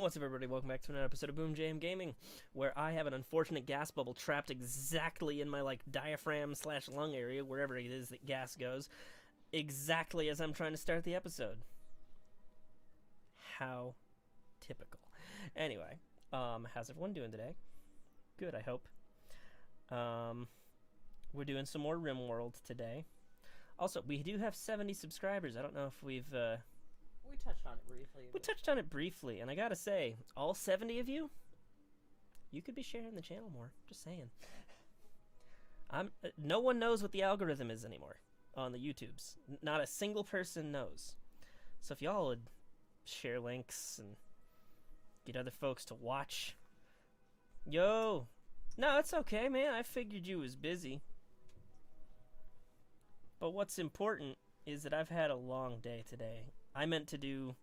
What's up, everybody? Welcome back to another episode of BoomJamGaming, where I have an unfortunate gas bubble trapped exactly in my, diaphragm/lung area, wherever it is that gas goes, exactly as I'm trying to start the episode. How typical. Anyway, how's everyone doing today? Good, I hope. We're doing some more RimWorld today. Also, we do have 70 subscribers. I don't know if we've, We touched on it briefly. We touched on it briefly, and I gotta say, all 70 of you, you could be sharing the channel more. Just saying. No one knows what the algorithm is anymore on the YouTubes. Not a single person knows. So if y'all would share links and get other folks to watch. Yo! No, it's okay, man. I figured you was busy. But what's important is that I've had a long day today. I meant to do,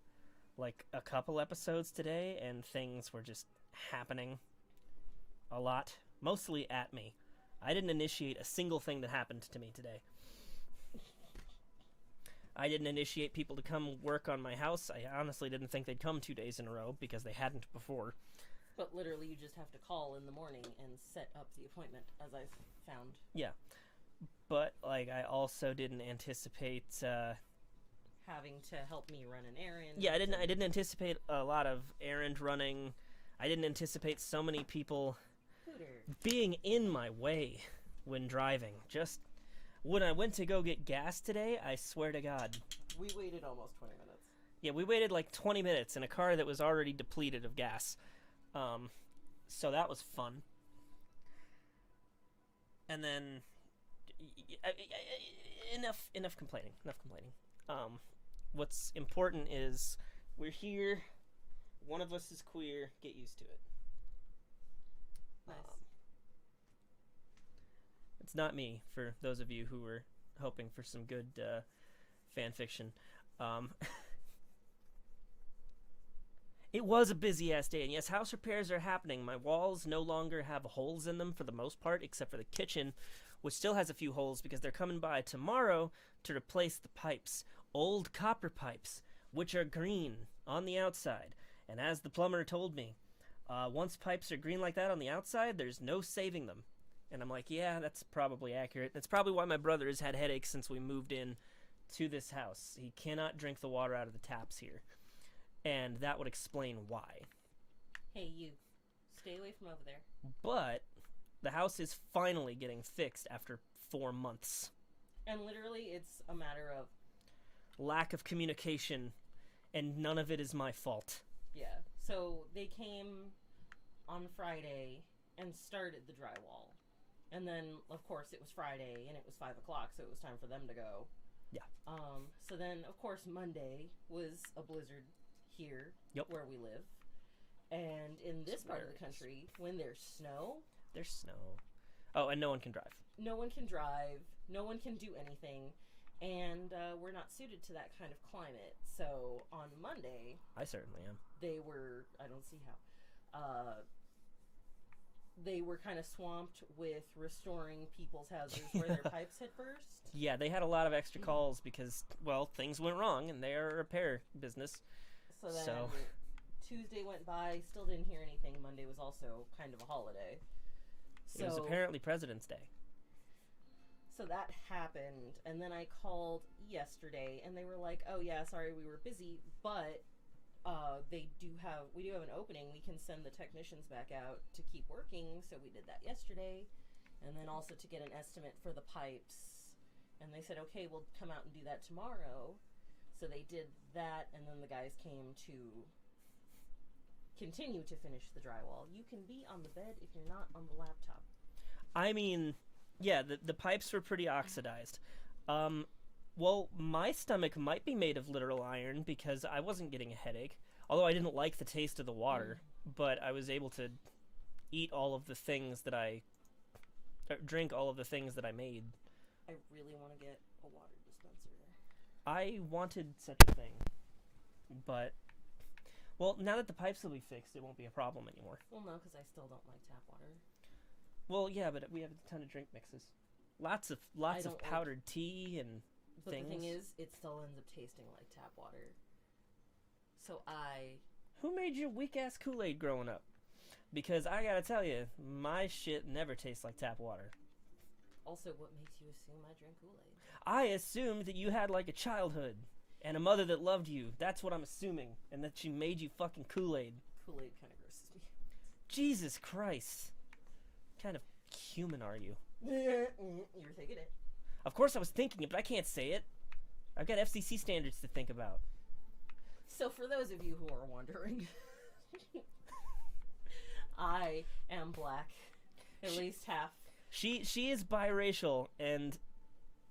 a couple episodes today, and things were just happening a lot. Mostly at me. I didn't initiate a single thing that happened to me today. I didn't initiate people to come work on my house. I honestly didn't think they'd come 2 days in a row, because they hadn't before. But literally, you just have to call in the morning and set up the appointment, as I've found. Yeah. But, I also didn't anticipate, having to help me run an errand. Yeah, I didn't anticipate a lot of errand running. I didn't anticipate so many people being in my way when driving. Just when I went to go get gas today, I swear to God. We waited almost 20 minutes. Yeah, we waited 20 minutes in a car that was already depleted of gas. So that was fun. And then enough complaining. What's important is we're here. One of us is queer. Get used to it. Nice. It's not me, for those of you who were hoping for some good fan fiction. It was a busy-ass day, and yes, house repairs are happening. My walls no longer have holes in them for the most part, except for the kitchen, which still has a few holes because they're coming by tomorrow to replace the pipes. Old copper pipes, which are green on the outside. And as the plumber told me, once pipes are green like that on the outside, there's no saving them. And I'm like, yeah, that's probably accurate. That's probably why my brother has had headaches since we moved in to this house. He cannot drink the water out of the taps here. And that would explain why. Hey, you. Stay away from over there. But the house is finally getting fixed after 4 months. And literally, it's a matter of lack of communication, and none of it is my fault. Yeah. So they came on Friday and started the drywall. And then, of course, it was Friday, and it was 5 o'clock, so it was time for them to go. Yeah. So then, of course, Monday was a blizzard here, where we live. And in this part of the country, when there's snow... There's snow. Oh, and no one can drive. No one can drive. No one can do anything. And we're not suited to that kind of climate. So on Monday... I certainly am. They were... I don't see how. They were kind of swamped with restoring people's houses where their pipes had burst. Yeah, they had a lot of extra calls because, things went wrong, and they are a repair business. So then Tuesday went by, still didn't hear anything. Monday was also kind of a holiday. So, it was apparently President's Day. So that happened, and then I called yesterday, and they were like, "Oh yeah, sorry, we were busy, but we do have an opening. We can send the technicians back out to keep working." So we did that yesterday, and then also to get an estimate for the pipes. And they said, "Okay, we'll come out and do that tomorrow." So they did that, and then the guys came to continue to finish the drywall. You can be on the bed if you're not on the laptop. I mean, yeah, the pipes were pretty oxidized. My stomach might be made of literal iron because I wasn't getting a headache. Although I didn't like the taste of the water, but I was able to eat all of the things that drink all of the things that I made. I really want to get a water dispenser. I wanted such a thing, but, now that the pipes will be fixed, it won't be a problem anymore. Well, no, because I still don't like tap water. Well, yeah, but we have a ton of drink mixes. Lots of powdered tea and But things. the thing is, it still ends up tasting like tap water. So I Who made you weak-ass Kool-Aid growing up? Because I gotta tell you, my shit never tastes like tap water. Also, what makes you assume I drink Kool-Aid? I assumed that you had like a childhood and a mother that loved you. That's what I'm assuming. And that she made you fucking Kool-Aid. Kool-Aid kind of grosses me. Jesus Christ. What kind of human are you? You're thinking it. Of course I was thinking it, but I can't say it. I've got FCC standards to think about. So for those of you who are wondering, I am black. At least half. She is biracial, and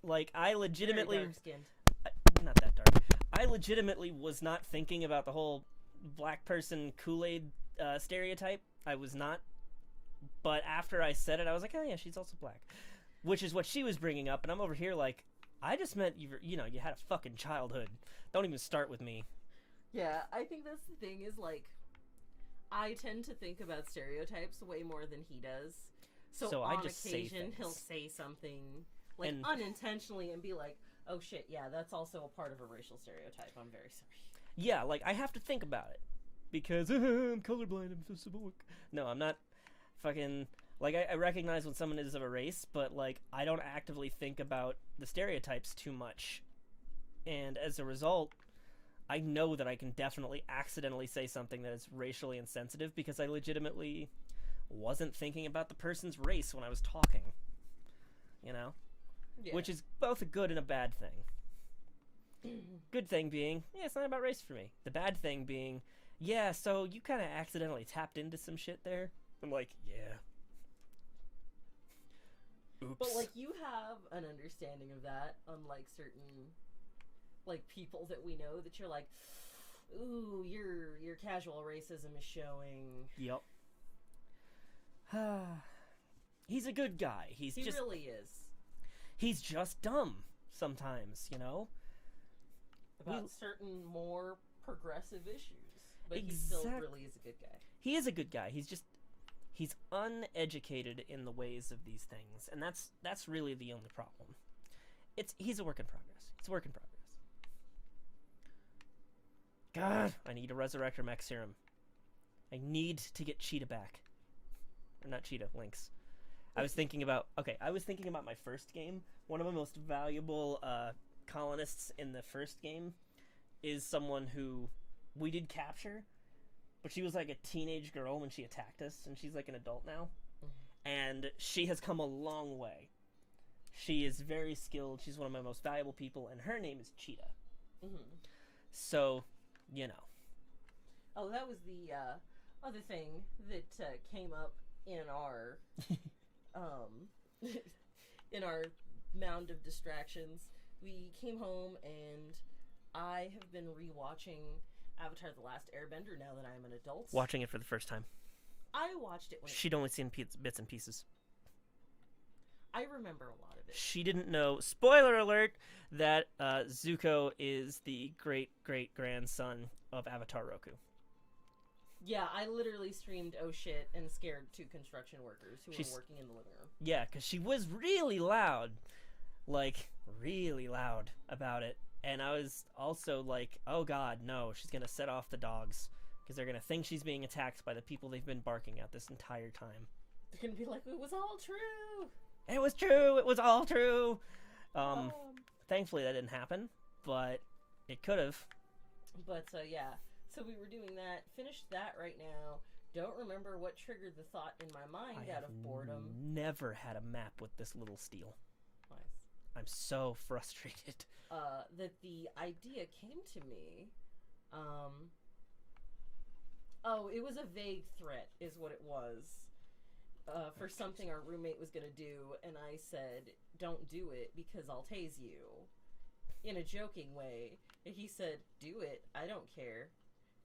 like I legitimately Very dark-skinned. Not that dark. I legitimately was not thinking about the whole black person Kool-Aid stereotype. I was not. But after I said it, I was like, oh yeah, she's also black. Which is what she was bringing up, and I'm over here like, I just meant you had a fucking childhood. Don't even start with me. Yeah, I think that's the thing is, like, I tend to think about stereotypes way more than he does. So I on just occasion, say he'll say something, like, unintentionally and be like, oh shit, yeah, that's also a part of a racial stereotype. I'm very sorry. Yeah, like, I have to think about it. Because I'm colorblind, I'm so symbolic. No, I'm not fucking... Like, I recognize when someone is of a race, but, like, I don't actively think about the stereotypes too much. And as a result, I know that I can definitely accidentally say something that is racially insensitive because I legitimately wasn't thinking about the person's race when I was talking. You know? Yeah. Which is both a good and a bad thing. Good thing being, yeah, it's not about race for me. The bad thing being, yeah, so you kind of accidentally tapped into some shit there. I'm like, yeah. Oops. But, like, you have an understanding of that, unlike certain, like, people that we know that you're like, ooh, your casual racism is showing. Yep. He's a good guy. He really is. He's just dumb sometimes, you know? About certain more progressive issues. But he still really is a good guy. He is a good guy. He's uneducated in the ways of these things, and that's really the only problem. He's a work in progress. It's a work in progress. God, I need to resurrect her mech serum. I need to get Cheetah back. Or not Cheetah, Lynx. I was thinking about my first game. One of the most valuable colonists in the first game is someone who we did capture, but she was like a teenage girl when she attacked us, and she's like an adult now. Mm-hmm. And she has come a long way. She is very skilled. She's one of my most valuable people, and her name is Cheetah. Mm-hmm. So, you know. Oh, that was the other thing that came up in our in our mound of distractions. We came home, and I have been rewatching Avatar: The Last Airbender now that I'm an adult. Watching it for the first time. I watched it when she'd only seen bits and pieces. I remember a lot of it. She didn't know, spoiler alert, that Zuko is the great-great-grandson of Avatar Roku. Yeah, I literally streamed oh shit and scared two construction workers who were working in the living room. Yeah, because she was really loud. Like, really loud about it. And I was also like, oh god, no, she's going to set off the dogs. Because they're going to think she's being attacked by the people they've been barking at this entire time. They're going to be like, it was all true! It was true! It was all true! Thankfully that didn't happen, but it could have. But, yeah. So we were doing that, finished that right now. Don't remember what triggered the thought in my mind out of boredom. Never had a map with this little steel. Nice. I'm so frustrated. That the idea came to me. It was a vague threat, is what it was. For something our roommate was gonna do, and I said, don't do it because I'll tase you. In a joking way. And he said, do it, I don't care.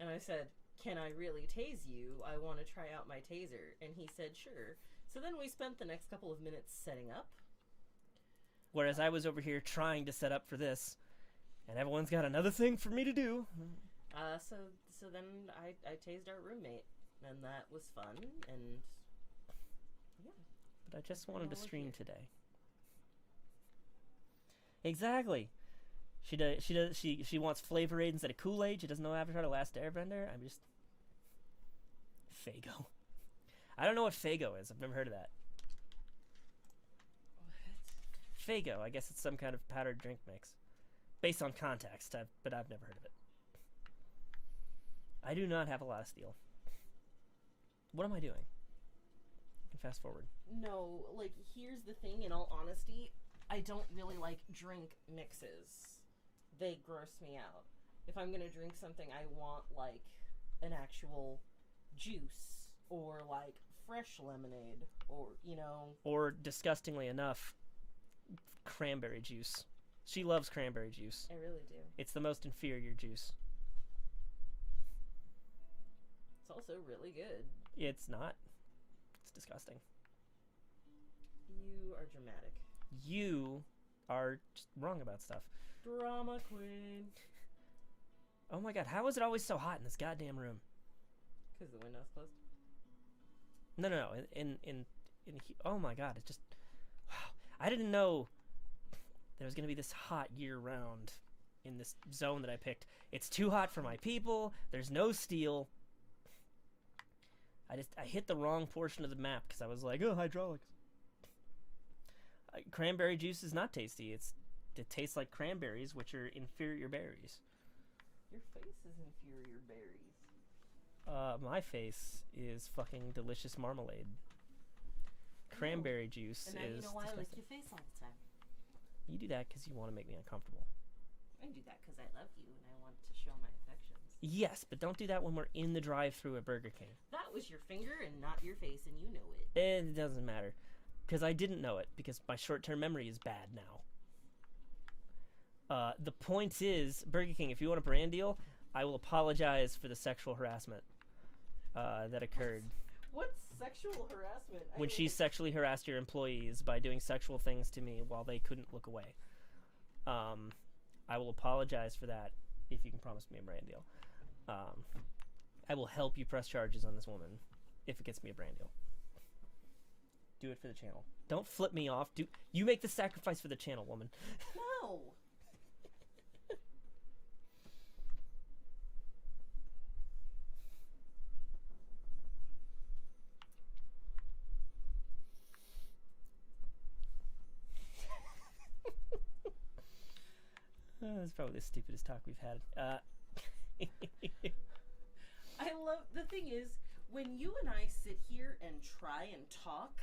And I said, can I really tase you? I want to try out my taser. And he said, sure. So then we spent the next couple of minutes setting up. Whereas I was over here trying to set up for this, and everyone's got another thing for me to do. So then I tased our roommate, and that was fun, and yeah. But I just wanted to stream today. Exactly. She wants Flavor Aid instead of Kool-Aid. She doesn't know Avatar: The Last Airbender. I'm just Faygo. I don't know what Faygo is. I've never heard of that. What? Faygo, I guess it's some kind of powdered drink mix. Based on context, but I've never heard of it. I do not have a lot of steel. What am I doing? I can fast forward. No, like, here's the thing, in all honesty, I don't really like drink mixes. They gross me out. If I'm gonna drink something, I want, like, an actual juice, or, like, fresh lemonade, or, you know... Or, disgustingly enough, cranberry juice. She loves cranberry juice. I really do. It's the most inferior juice. It's also really good. It's not. It's disgusting. You are dramatic. You are just wrong about stuff. Drama queen. Oh my god, how is it always so hot in this goddamn room? Because the window's closed. No. Oh my god, it just... Wow. I didn't know there was going to be this hot year-round in this zone that I picked. It's too hot for my people. There's no steel. I hit the wrong portion of the map because I was like, oh, hydraulics. Cranberry juice is not tasty. It tastes like cranberries, which are inferior berries. Your face is inferior berries. My face is fucking delicious marmalade. Cranberry juice and now is you know why I lick disgusting. your face all the time. You do that because you want to make me uncomfortable. I do that because I love you and I want to show my affections. Yes, but don't do that when we're in the drive-thru at Burger King. That was your finger and not your face, and you know it. It doesn't matter. Because I didn't know it, because my short-term memory is bad now. The point is, Burger King, if you want a brand deal, I will apologize for the sexual harassment that occurred. What's sexual harassment? When she sexually harassed your employees by doing sexual things to me while they couldn't look away. I will apologize for that if you can promise me a brand deal. I will help you press charges on this woman if it gets me a brand deal. Do it for the channel. Don't flip me off. You make the sacrifice for the channel, woman. No. That's probably the stupidest talk we've had. I love, the thing is, when you and I sit here and try and talk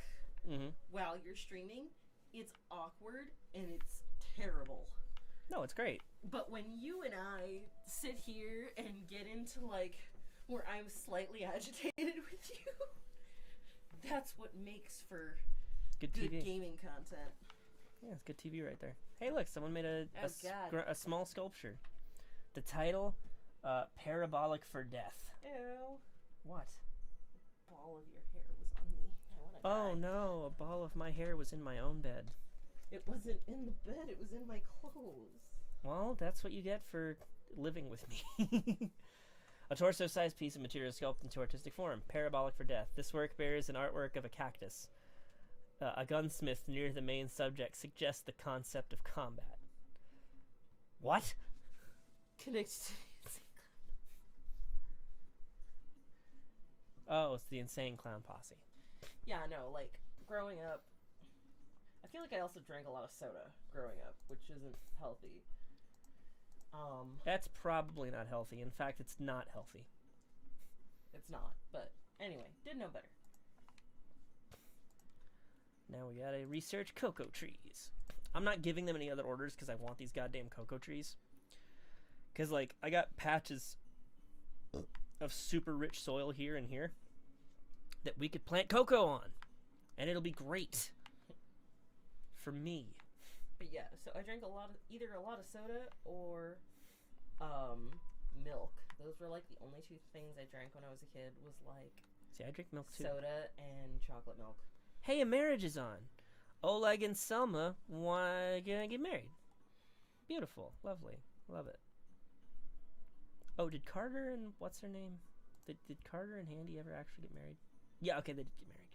while you're streaming, it's awkward and it's terrible. No, it's great. But when you and I sit here and get into, like, where I'm slightly agitated with you, that's what makes for good TV. gaming content. Yeah, it's good TV right there. Hey, look, someone made a small sculpture. The title, Parabolic for Death. Ew. What? A ball of your hair was on me. I wanna Oh die. no, a ball of my hair was in my own bed. It wasn't in the bed, it was in my clothes. Well, that's what you get for living with me. A torso-sized piece of material sculpted into artistic form. Parabolic for Death. This work bears an artwork of a cactus. A gunsmith near the main subject suggests the concept of combat. What? Connected to Oh, it's the Insane Clown Posse. Yeah, no, like, growing up, I feel like I also drank a lot of soda growing up, which isn't healthy. That's probably not healthy. In fact, it's not healthy. It's not, but anyway, didn't know better. Now we gotta research cocoa trees. I'm not giving them any other orders because I want these goddamn cocoa trees. Because, like, I got patches of super rich soil here and here that we could plant cocoa on. And it'll be great. For me. But yeah, so I drank either a lot of soda or milk. Those were like the only two things I drank when I was a kid, was like See, I drink milk too. soda and chocolate milk. Hey, a marriage is on. Oleg and Selma want to get married. Beautiful. Lovely. Love it. Oh, did Carter and what's her name? Did Carter and Handy ever actually get married? Yeah, okay, they did get married.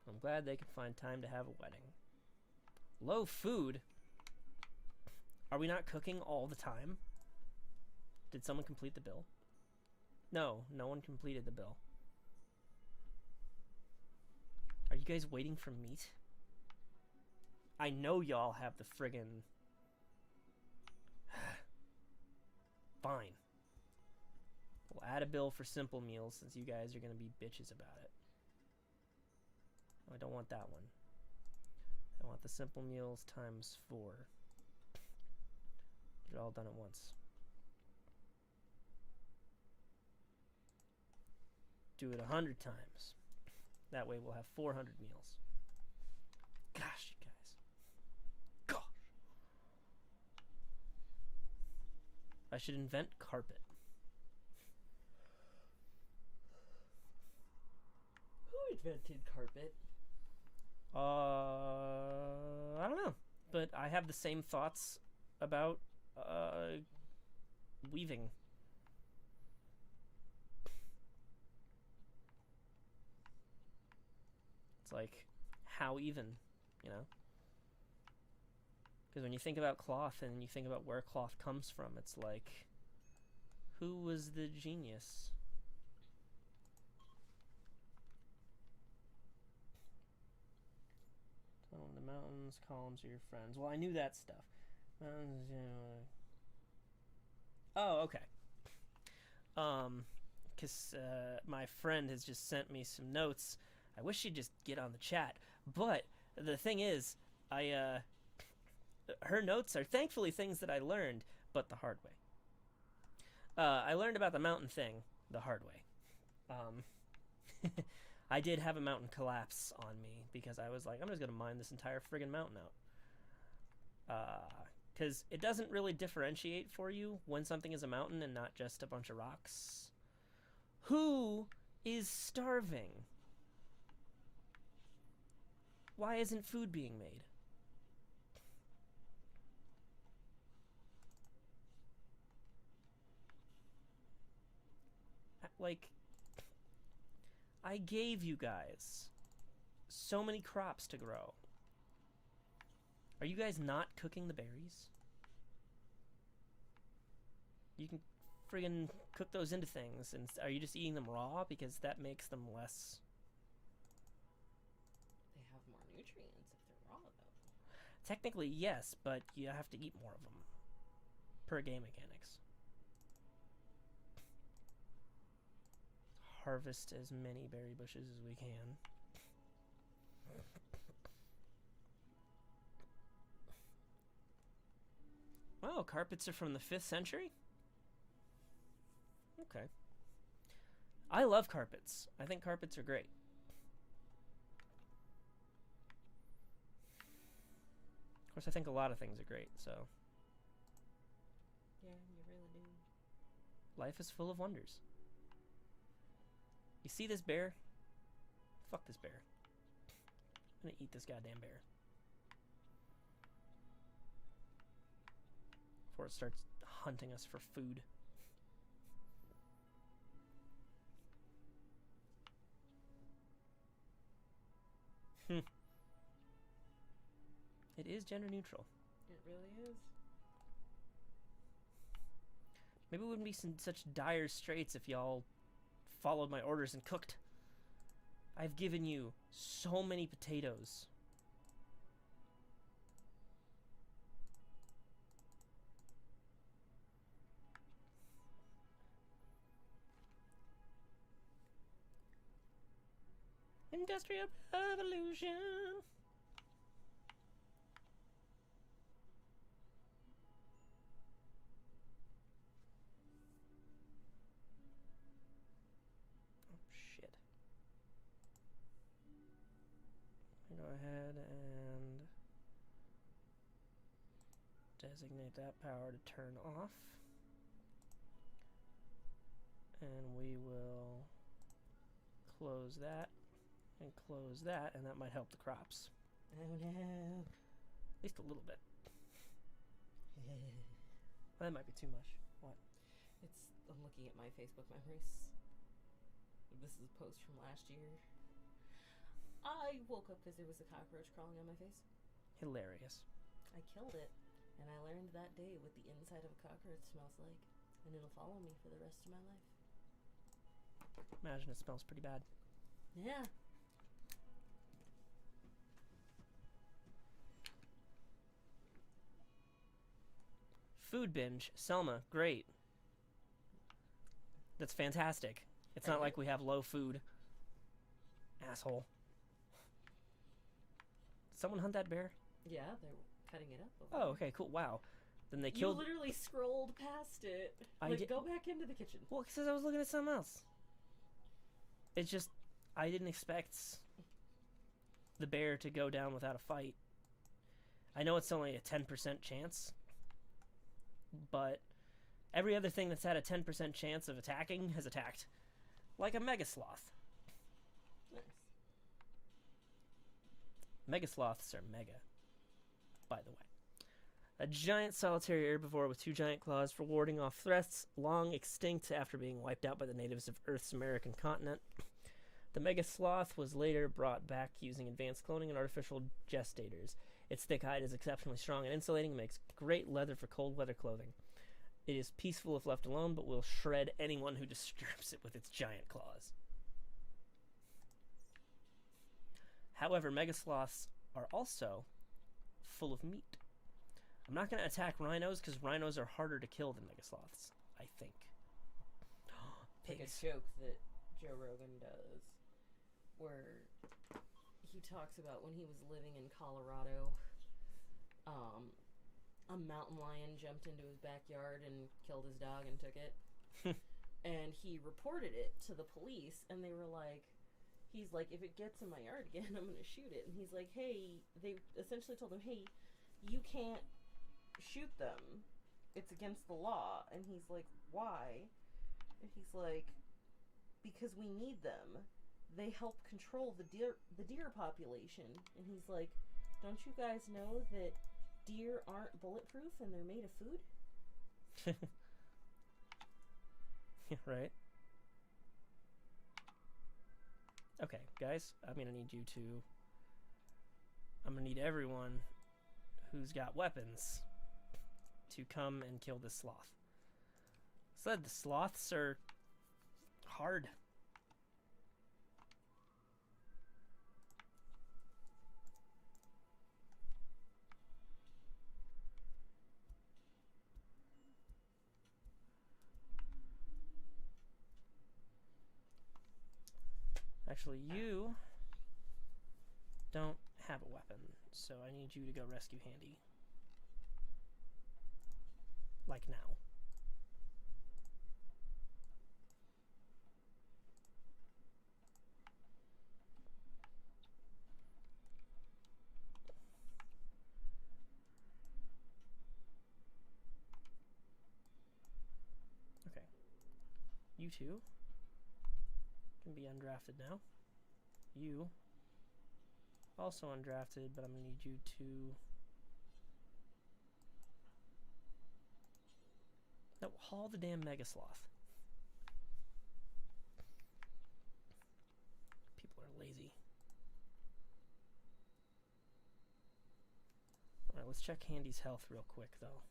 Good. I'm glad they could find time to have a wedding. Low food? Are we not cooking all the time? Did someone complete the bill? No, no one completed the bill. Are you guys waiting for meat? I know y'all have the friggin'... Fine. We'll add a bill for simple meals since you guys are gonna be bitches about it. Oh, I don't want that one. I want the simple meals times 4. Get it all done at once. Do it 100 times. That way we'll have 400 meals. Gosh, you guys. Gosh. I should invent carpet. Who invented carpet? I don't know. But I have the same thoughts about weaving. It's like, how even, you know? Because when you think about cloth and you think about where cloth comes from, it's like, who was the genius? The mountains, columns are your friends. Well, I knew that stuff. Oh, okay. Because my friend has just sent me some notes. I wish she'd just get on the chat. But the thing is, her notes are thankfully things that I learned, but the hard way. I learned about the mountain thing the hard way. I did have a mountain collapse on me because I was like, I'm just going to mine this entire friggin' mountain out. Because it doesn't really differentiate for you when something is a mountain and not just a bunch of rocks. Who is starving? Why isn't food being made? Like, I gave you guys so many crops to grow. Are you guys not cooking the berries? You can friggin' cook those into things, and are you just eating them raw because that makes them less... They have more nutrients if they're raw, though. Technically, yes, but you have to eat more of them per game mechanics. Harvest as many berry bushes as we can. Oh, carpets are from the 5th century? Okay. I love carpets. I think carpets are great. Of course, I think a lot of things are great, so... Yeah, you really do. Life is full of wonders. You see this bear? Fuck this bear. I'm gonna eat this goddamn bear. Before it starts hunting us for food. It is gender neutral. It really is. Maybe we wouldn't be in such dire straits if y'all followed my orders and cooked. I've given you so many potatoes. Industrial Revolution. Go ahead and designate that power to turn off. And we will close that and close that, and that might help the crops. Oh no. At least a little bit. That might be too much. What? I'm looking at my Facebook memories. This is a post from last year. I woke up because there was a cockroach crawling on my face. Hilarious. I killed it. And I learned that day what the inside of a cockroach smells like, and it'll follow me for the rest of my life. Imagine it smells pretty bad. Yeah. Food binge. Selma, great. That's fantastic. It's not like we have low food. Asshole. Did someone hunt that bear? Yeah, they're cutting it up. Oh, okay, cool. Wow. Then they killed... You literally scrolled past it. Go back into the kitchen. Well, because I was looking at something else. It's just, I didn't expect the bear to go down without a fight. I know it's only a 10% chance, but every other thing that's had a 10% chance of attacking has attacked. Like a mega sloth. Nice. Mega sloths are mega, by the way. A giant solitary herbivore with 2 giant claws for warding off threats, long extinct after being wiped out by the natives of Earth's American continent. The mega sloth was later brought back using advanced cloning and artificial gestators. Its thick hide is exceptionally strong and insulating and makes great leather for cold weather clothing. It is peaceful if left alone, but will shred anyone who disturbs it with its giant claws. However, mega sloths are also full of meat. I'm not going to attack rhinos because rhinos are harder to kill than mega sloths, I think. Pigs. Like a joke that Joe Rogan does, where he talks about when he was living in Colorado, a mountain lion jumped into his backyard and killed his dog and took it. And he reported it to the police, and they were like, he's like, if it gets in my yard again, I'm going to shoot it. And he's like, hey, they essentially told him, hey, you can't shoot them. It's against the law. And he's like, why? And he's like, because we need them. They help control the deer population. And he's like, don't you guys know that deer aren't bulletproof and they're made of food? Yeah, right. Okay, guys, I'm gonna need you to... I'm gonna need everyone who's got weapons to come and kill this sloth. Said the sloths are hard. Actually, you don't have a weapon, so I need you to go rescue Handy. Like now. Okay. You two can be undrafted now. You also undrafted, but I'm gonna need you to... No, haul the damn mega sloth. People are lazy. Alright, let's check Handy's health real quick, though.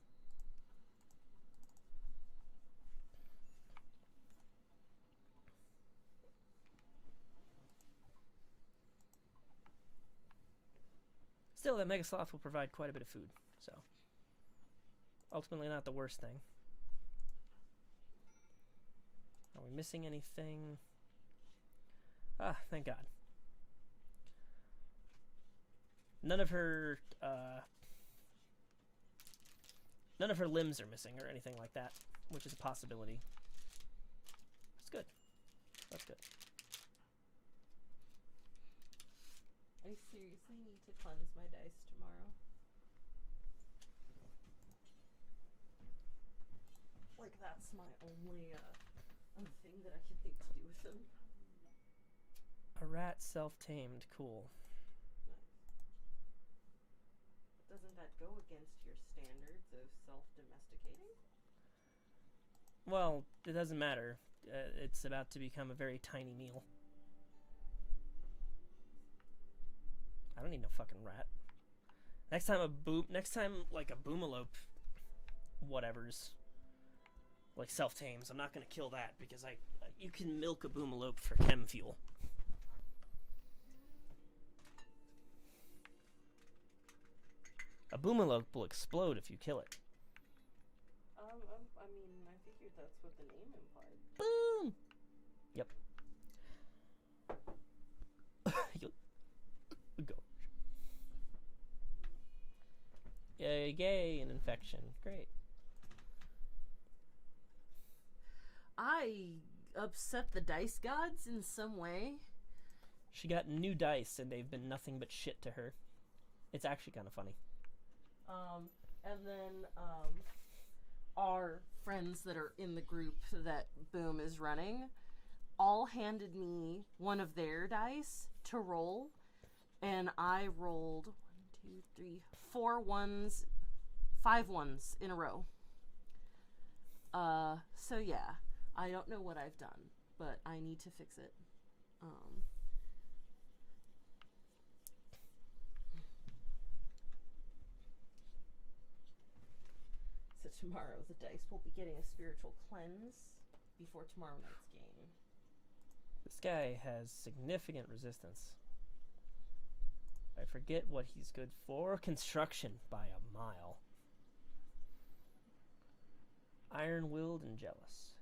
Still, that mega sloth will provide quite a bit of food, so ultimately not the worst thing. Are we missing anything? Ah, thank God. None of her limbs are missing or anything like that, which is a possibility. That's good. That's good. I seriously need to cleanse my dice tomorrow. Like, that's my only thing that I can think to do with them. A rat self-tamed. Cool. Doesn't that go against your standards of self-domesticating? Well, it doesn't matter. It's about to become a very tiny meal. I don't need no fucking rat. Next time like a boomalope, whatever's like self tames. I'm not gonna kill that because you can milk a boomalope for chem fuel. A boomalope will explode if you kill it. I mean, I figured that's what the name implied. Boom. Yep. Go. Yay, an infection. Great. I upset the dice gods in some way. She got new dice and they've been nothing but shit to her. It's actually kind of funny. And then our friends that are in the group that Boom is running all handed me one of their dice to roll, and I rolled 5 ones in a row. So yeah, I don't know what I've done, but I need to fix it. So tomorrow the dice will be getting a spiritual cleanse before tomorrow night's game. This guy has significant resistance. I forget what he's good for. Construction by a mile. Iron-willed and jealous.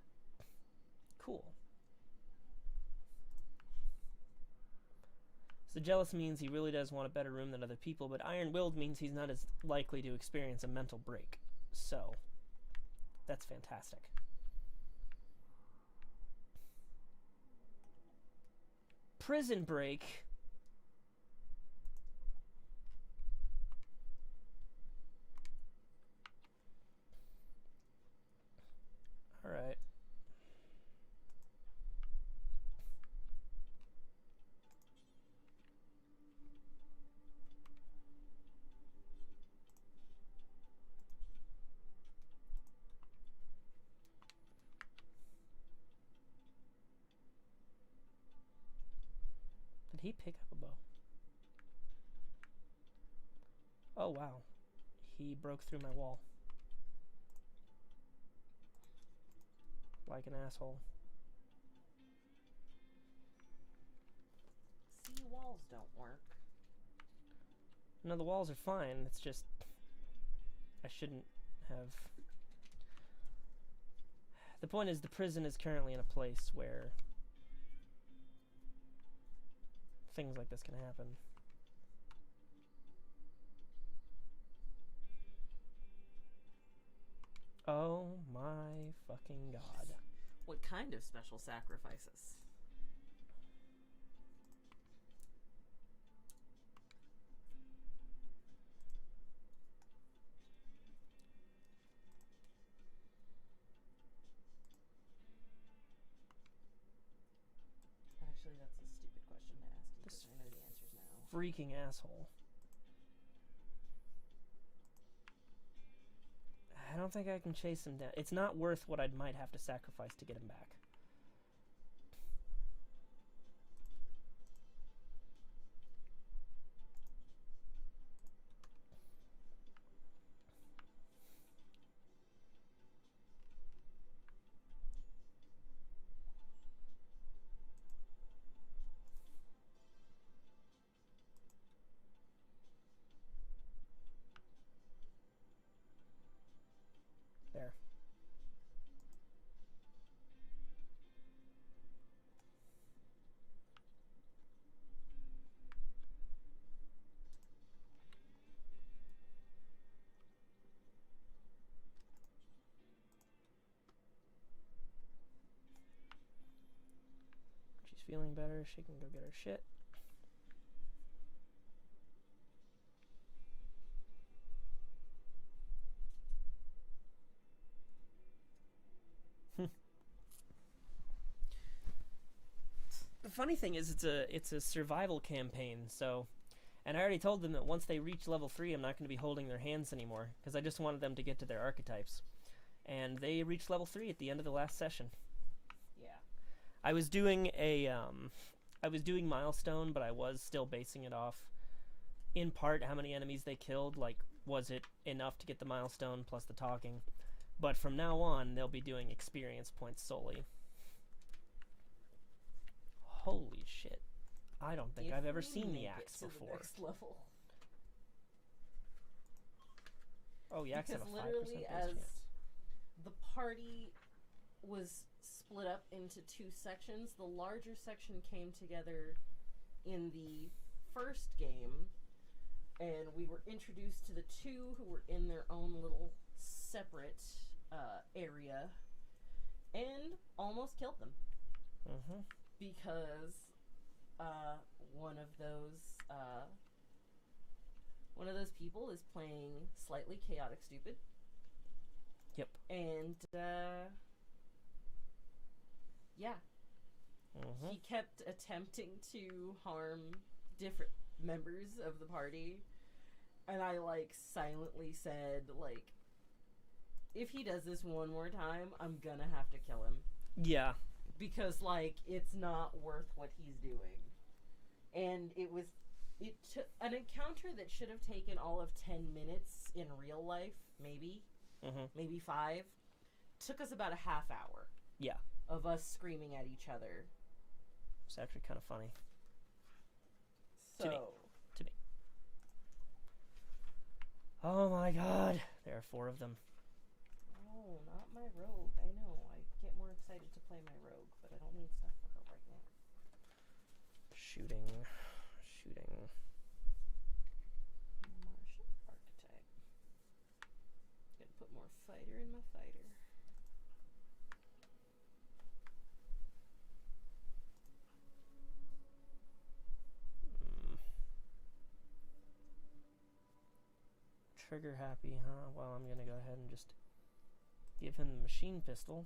Cool. So jealous means he really does want a better room than other people, but iron-willed means he's not as likely to experience a mental break. So, that's fantastic. Prison break. All right. Did he pick up a bow? Oh, wow. He broke through my wall. Like an asshole. See, walls don't work. No, the walls are fine. It's just I shouldn't have. The point is, the prison is currently in a place where things like this can happen. Oh my fucking god. What kind of special sacrifices? Actually, that's a stupid question to ask you because I know the answers now. Freaking asshole. I don't think I can chase him down. It's not worth what I might have to sacrifice to get him back. There. She's feeling better. She can go get her shit. The funny thing is, it's a survival campaign, so, and I already told them that once they reach level 3, I'm not going to be holding their hands anymore, because I just wanted them to get to their archetypes, and they reached level 3 at the end of the last session. Yeah. I was doing milestone, but I was still basing it off in part how many enemies they killed. Like, was it enough to get the milestone plus the talking? But from now on, they'll be doing experience points solely. Holy shit. I don't think I've ever seen the axe before. The next level. Oh, the axe have a 5% literally base as chance. the party was split up into 2 sections, the larger section came together in the first game, and we were introduced to the 2 who were in their own little separate area, and almost killed them. Mm-hmm. Because one of those people is playing slightly chaotic stupid. Yep. And yeah. Mm-hmm. He kept attempting to harm different members of the party, and I like silently said, like, if he does this one more time, I'm gonna have to kill him. Yeah. Because, like, it's not worth what he's doing. And it took an encounter that should have taken all of 10 minutes in real life, maybe, maybe 5, took us about a half hour. Yeah. Of us screaming at each other. It's actually kind of funny. So. To me. Oh my god. There are 4 of them. Oh, not my rogue. I know. I get more excited to play my rogue, but I don't need stuff for her right now. Shooting. Martial archetype. Gotta put more fighter in my fighter. Trigger happy, huh? Well, I'm gonna go ahead and just give him the machine pistol.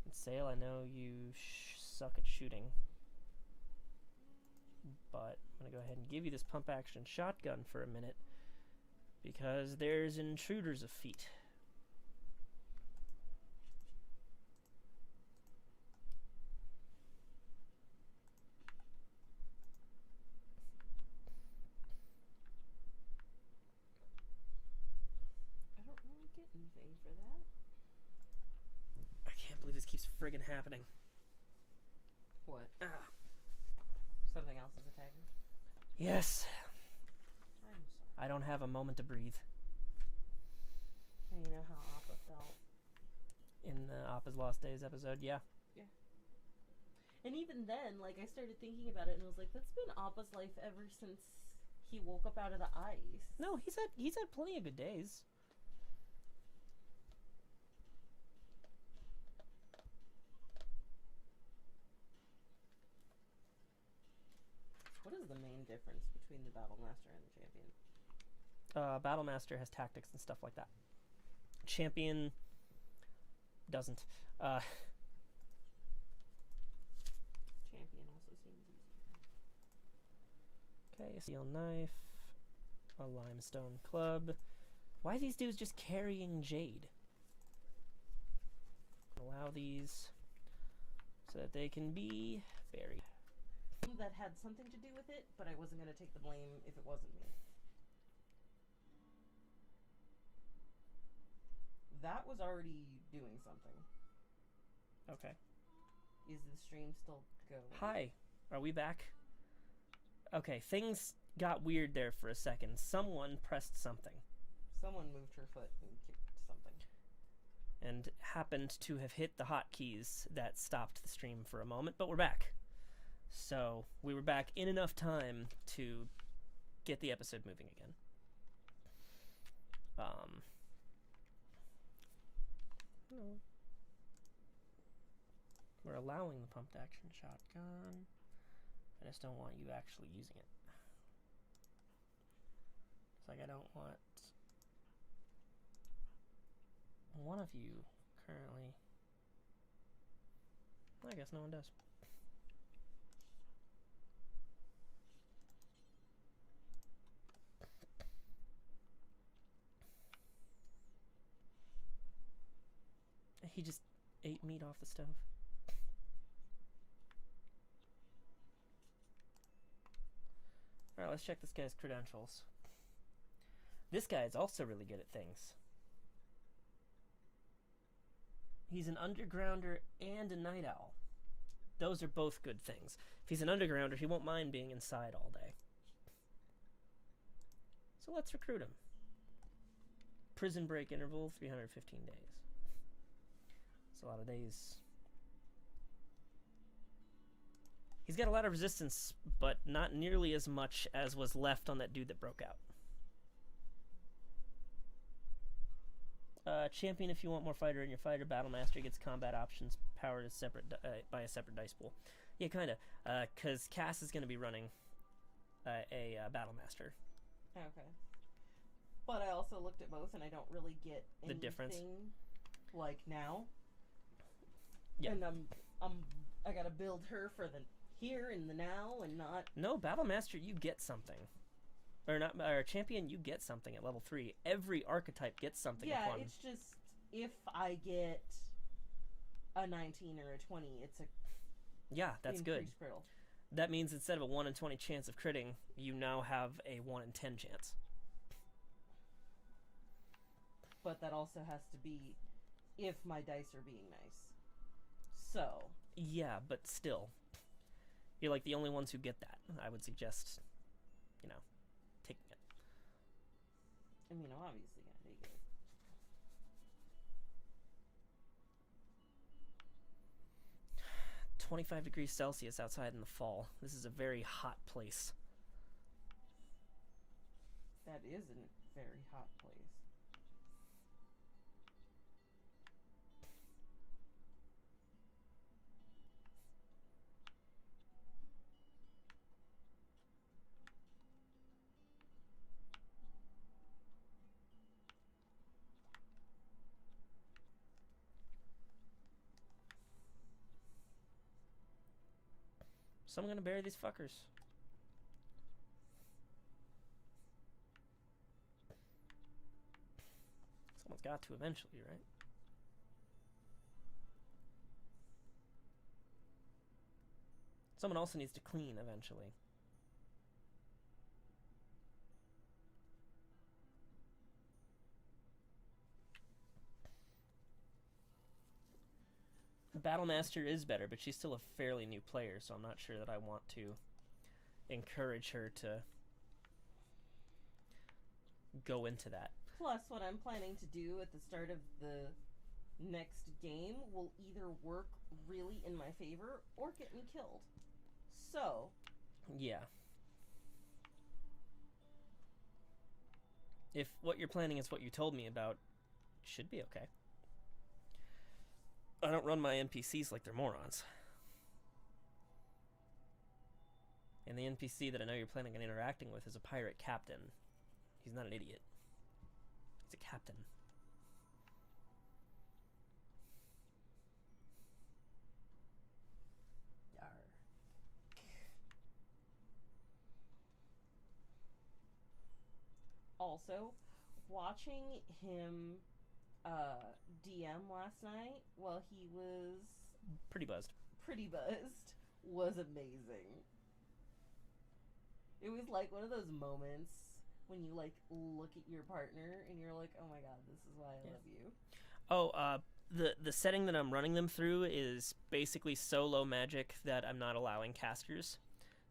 And Sail, I know you suck at shooting, but I'm gonna go ahead and give you this pump action shotgun for a minute because there's intruders of feet. Anything for that? I can't believe this keeps friggin' happening. What? Ah. Something else is attacking? Yes. I'm sorry. I don't have a moment to breathe. And you know how Appa felt? In the Appa's Lost Days episode, yeah. Yeah. And even then, like, I started thinking about it and was like, that's been Appa's life ever since he woke up out of the ice. No, he's had plenty of good days. What is the main difference between the Battle Master and the Champion? Battle Master has tactics and stuff like that. Champion doesn't. Champion also seems easier. Okay, a steel knife, a limestone club. Why are these dudes just carrying jade? Allow these so that they can be buried. That had something to do with it, but I wasn't going to take the blame if it wasn't me. That was already doing something. Okay. Is the stream still going? Hi, are we back? Okay, things got weird there for a second. Someone pressed something. Someone moved her foot and kicked something. And happened to have hit the hotkeys that stopped the stream for a moment, but we're back. So, we were back in enough time to get the episode moving again. We're allowing the pumped action shotgun. I just don't want you actually using it. It's like I don't want one of you currently. I guess no one does. He just ate meat off the stove. let's check this guy's credentials. This guy is also really good at things. He's an undergrounder and a night owl. Those are both good things. If he's an undergrounder, he won't mind being inside all day. So let's recruit him. Prison break interval, 315 days. It's a lot of days. He's got a lot of resistance, but not nearly as much as was left on that dude that broke out. Champion, if you want more fighter in your fighter. Battle Master gets combat options powered by a separate dice pool. Yeah, kind of. Because Cass is going to be running a Battle Master. Okay. But I also looked at both, and I don't really get The difference. Like now. Yeah. And I gotta build her for the here and the now, and not. No, Battle Master, you get something. Or Champion, you get something at level 3. Every archetype gets something. Yeah, it's just if I get a 19 or a 20, it's a that's good. increased critical. That means instead of a 1 in 20 chance of critting, you now have a 1 in 10 chance. But that also has to be if my dice are being nice. So. Yeah, but still. You're like the only ones who get that. I would suggest, taking it. I mean, I'm obviously gonna take it. .25 degrees Celsius outside in the fall. This is a very hot place. That is a very hot place. So I'm gonna bury these fuckers. Someone's got to eventually, right? Someone also needs to clean eventually. Battlemaster is better, but she's still a fairly new player, so I'm not sure that I want to encourage her to go into that. Plus, what I'm planning to do at the start of the next game will either work really in my favor or get me killed. So. Yeah. If what you're planning is what you told me about, it should be okay. I don't run my NPCs like they're morons. And the NPC that I know you're planning on interacting with is a pirate captain. He's not an idiot. He's a captain. Yar. Also, watching him DM last night while he was Pretty buzzed. was amazing. It was like one of those moments when you like look at your partner and you're like, oh my god, this is why I love you. Oh, the setting that I'm running them through is basically solo magic that I'm not allowing casters.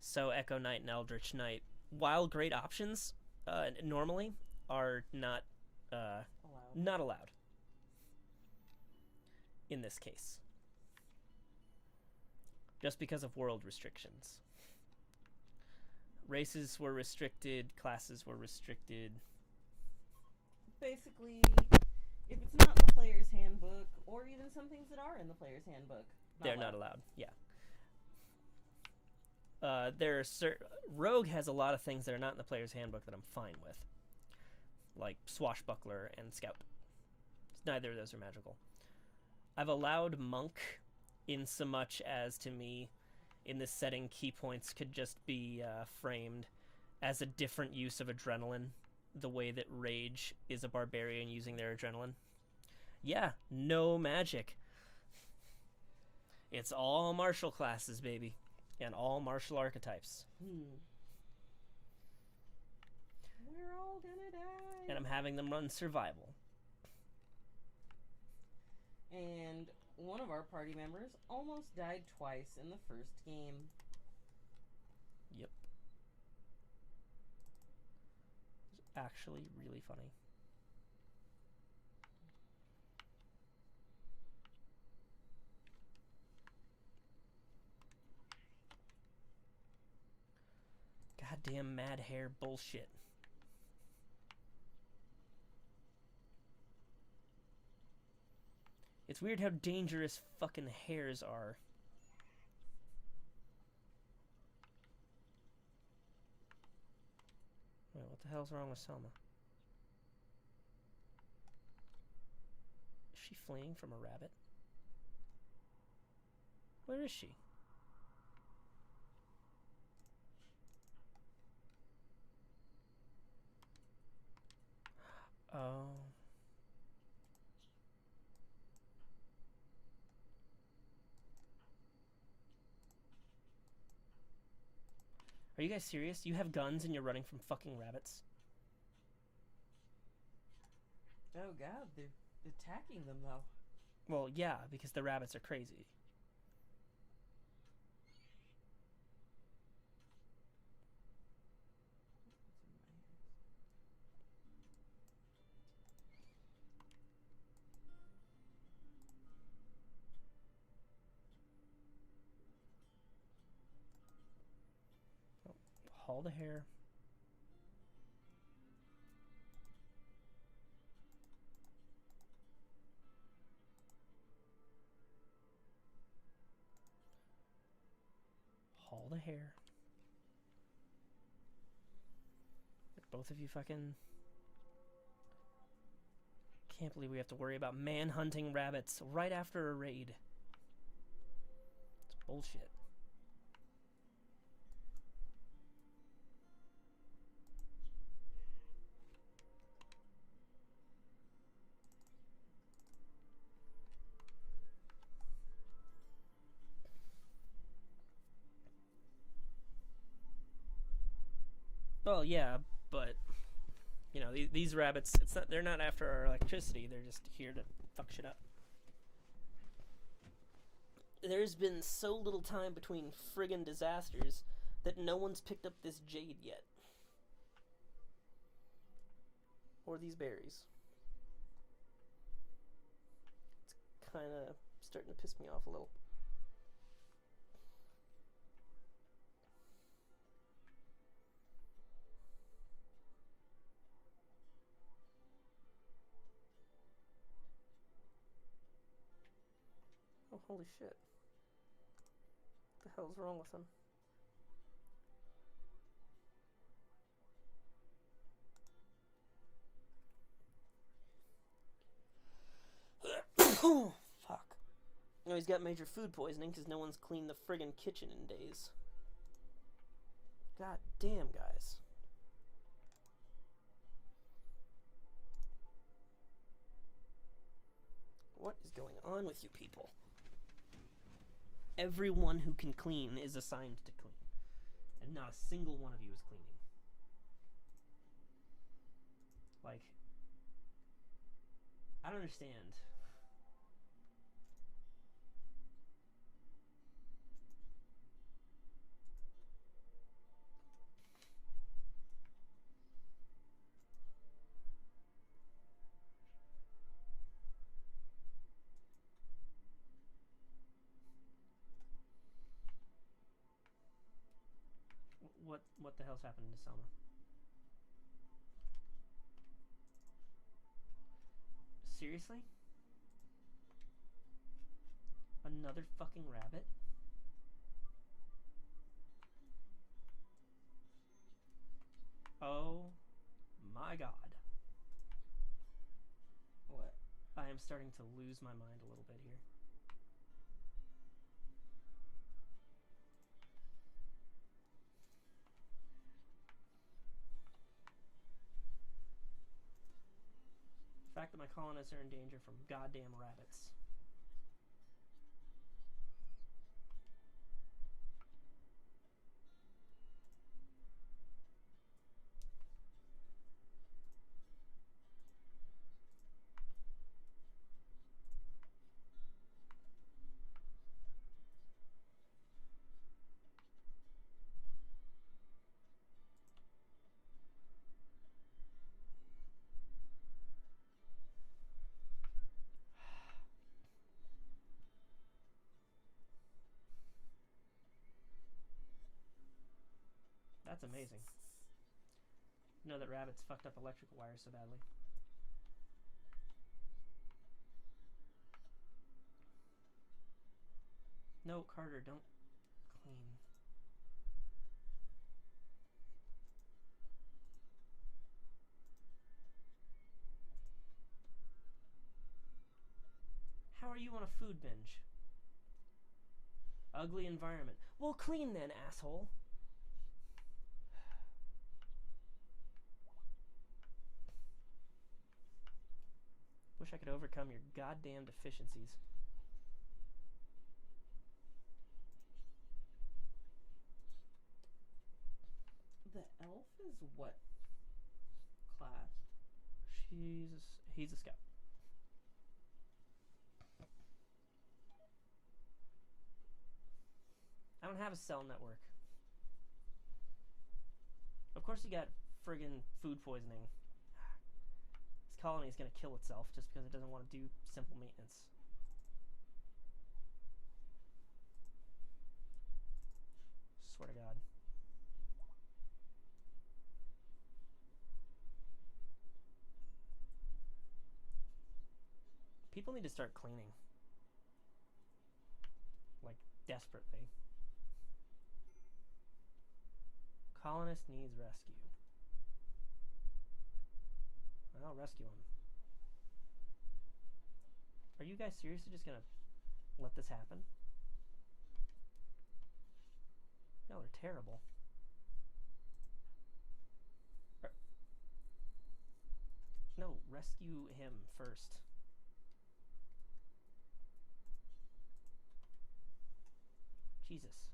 So Echo Knight and Eldritch Knight, while great options, normally are not allowed. In this case. Just because of world restrictions. Races were restricted, classes were restricted. Basically, if it's not in the player's handbook, or even some things that are in the player's handbook, They're not allowed. Yeah. Rogue has a lot of things that are not in the player's handbook that I'm fine with. Like Swashbuckler and Scout. Neither of those are magical. I've allowed Monk in so much as, to me, in this setting, key points could just be framed as a different use of adrenaline, the way that Rage is a barbarian using their adrenaline. Yeah, no magic. It's all martial classes, baby, and all martial archetypes. I'm having them run survival. And one of our party members almost died twice in the first game. Yep. It's actually really funny. Goddamn mad hair bullshit. It's weird how dangerous fucking hares are. Wait, what the hell's wrong with Selma? Is she fleeing from a rabbit? Where is she? Oh. Are you guys serious? You have guns and you're running from fucking rabbits? Oh god, they're attacking them though. Well, yeah, because the rabbits are crazy. Haul the hair. Haul the hair. Both of you fucking... Can't believe we have to worry about man-hunting rabbits right after a raid. It's bullshit. Well, yeah, but you know, these rabbits, they're not after our electricity, they're just here to fuck shit up. There's been so little time between friggin' disasters that no one's picked up this jade yet. Or these berries. It's kinda starting to piss me off a little. Oh, holy shit. What the hell's wrong with him? Oh, fuck. No, he's got major food poisoning because no one's cleaned the friggin' kitchen in days. God damn, guys. What is going on with you people? Everyone who can clean is assigned to clean. And not a single one of you is cleaning. Like, I don't understand. What the hell's happened to Selma? Seriously? Another fucking rabbit? Oh my god. What? I am starting to lose my mind a little bit here. The fact that my colonists are in danger from goddamn rabbits. That's amazing. Know that rabbits fucked up electrical wires so badly. No, Carter, don't clean. How are you on a food binge? Ugly environment. Well, clean then, asshole. Wish I could overcome your goddamn deficiencies. The elf is what class? He's a scout. I don't have a cell network. Of course you got friggin' food poisoning. This colony is gonna kill itself just because it doesn't want to do simple maintenance. Swear to God. People need to start cleaning. Like, desperately. Colonist needs rescue. I'll rescue him. Are you guys seriously just gonna let this happen? Y'all are terrible. No, rescue him first. Jesus.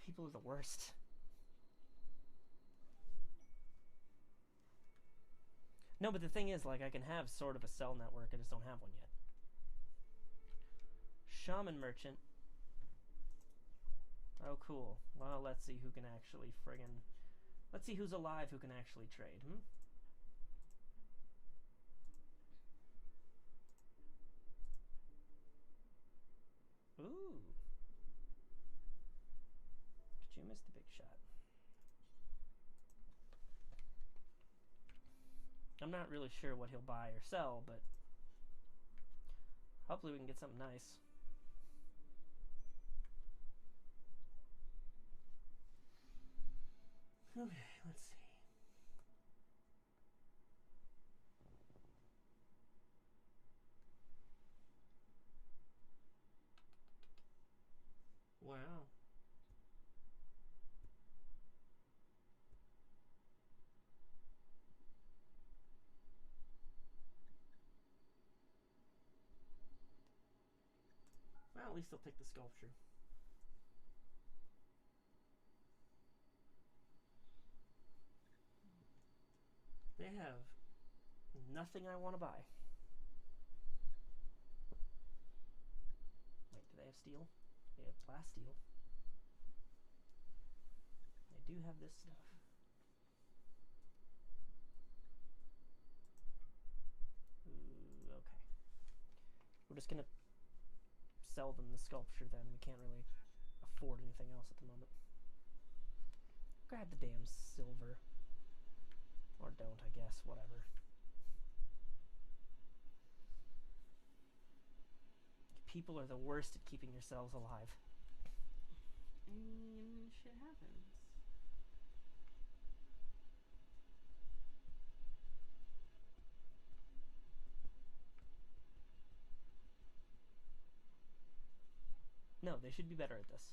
You people are the worst. No, but the thing is, like, I can have sort of a cell network, I just don't have one yet. Shaman merchant. Oh, cool. Well, let's see who can actually friggin'... Let's see who's alive who can actually trade, Ooh. Did you miss the big shot? I'm not really sure what he'll buy or sell, but hopefully we can get something nice. Okay, let's see. Wow. Well, at least I'll take the sculpture. They have nothing I want to buy. Wait, do they have steel? They have plasteel. They do have this stuff. Ooh, okay. We're just gonna sell them the sculpture then. We can't really afford anything else at the moment. Grab the damn silver. Or don't, I guess. Whatever. People are the worst at keeping yourselves alive. I mean, shit happens. No, they should be better at this.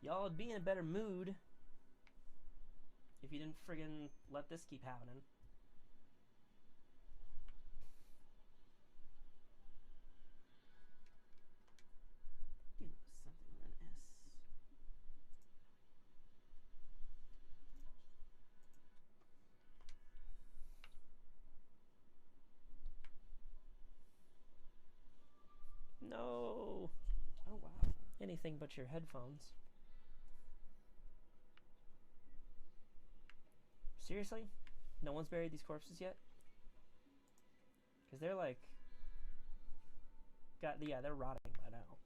Y'all would be in a better mood if if you didn't friggin' let this keep happening. Ooh, something with an S. No. Oh, wow. Anything but your headphones. Seriously? No one's buried these corpses yet? Because they're like... they're rotting by now.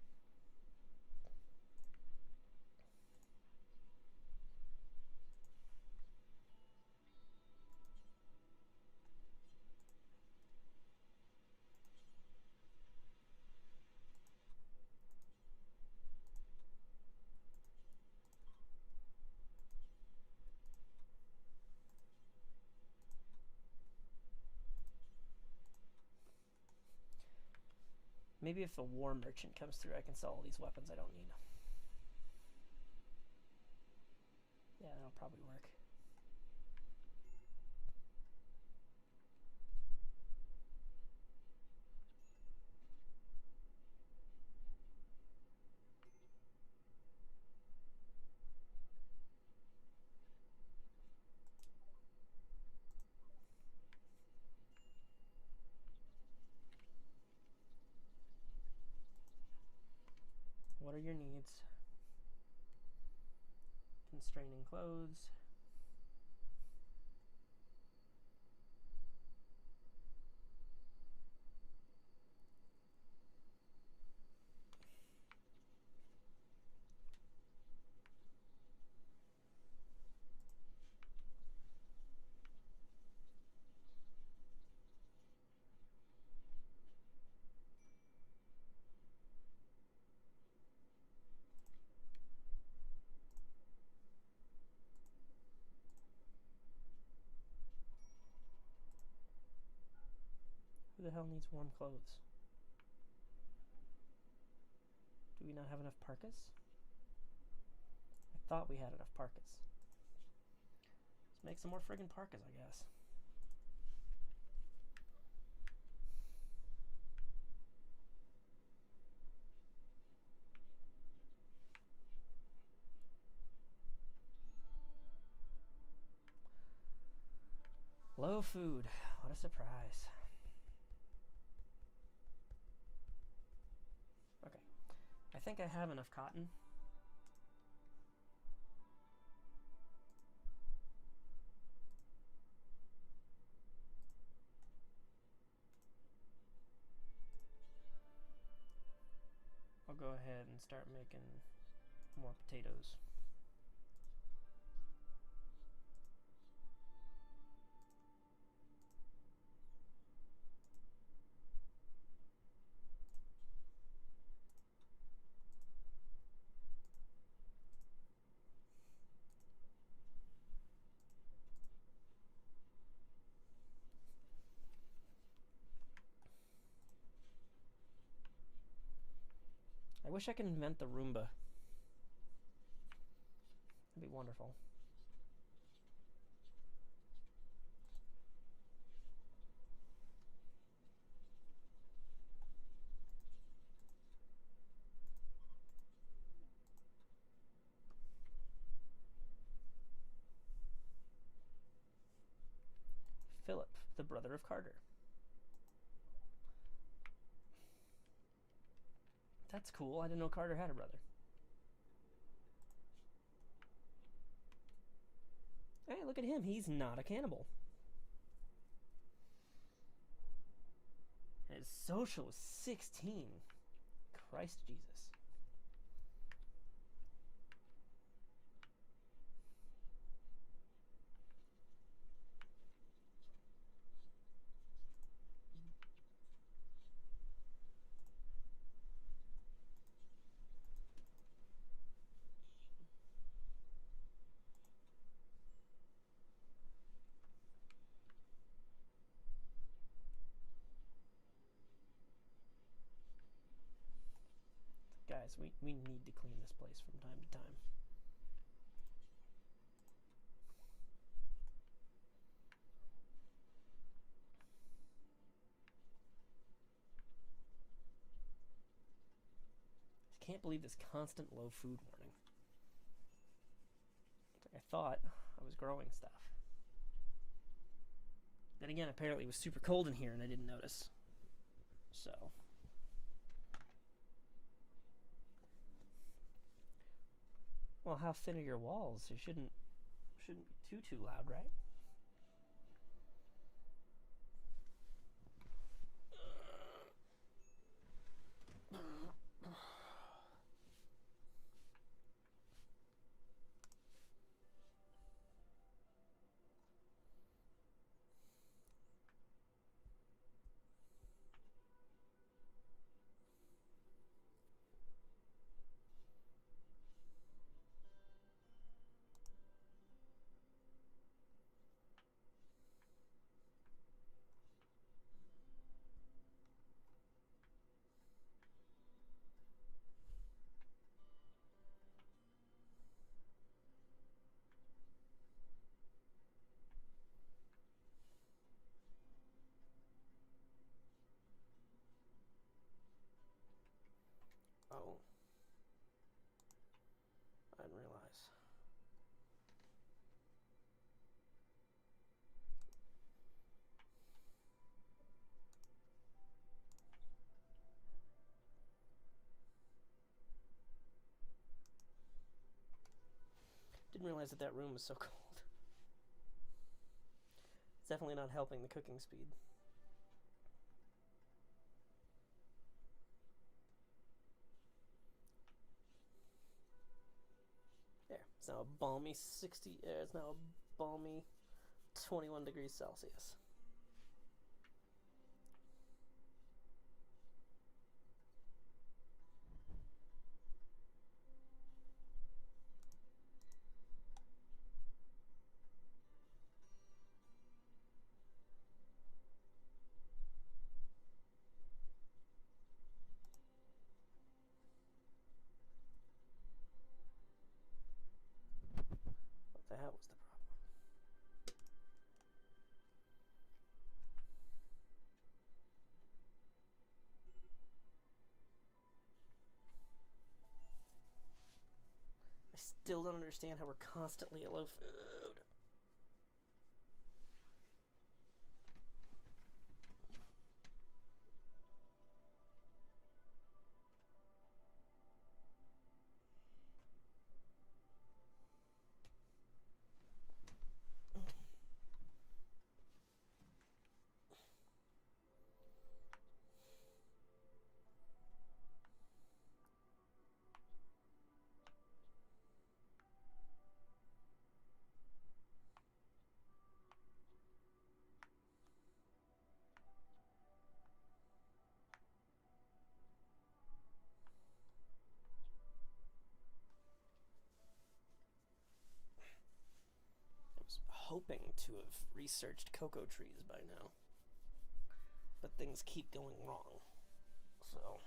Maybe if the war merchant comes through, I can sell all these weapons I don't need. Yeah, that'll probably work. What are your needs? Constraining clothes. Who the hell needs warm clothes? Do we not have enough parkas? I thought we had enough parkas. Let's make some more friggin' parkas, I guess. Low food. What a surprise. Okay. I think I have enough cotton. I'll go ahead and start making more potatoes. I wish I could invent the Roomba. That'd be wonderful. Philip, the brother of Carter. That's cool. I didn't know Carter had a brother. Hey, look at him. He's not a cannibal. His social was 16. Christ Jesus. Guys, we need to clean this place from time to time. can't believe this constant low food warning. It's like I thought I was growing stuff. Then again, apparently it was super cold in here and I didn't notice. So. Well, how thin are your walls? They shouldn't be too loud, right? Oh. I didn't realize. Didn't realize that room was so cold. It's definitely not helping the cooking speed. There. It's now a balmy 60. It's now a balmy 21 degrees Celsius. That was the problem. I still don't understand how we're constantly at low food. Hoping to have researched cocoa trees by now, but things keep going wrong, so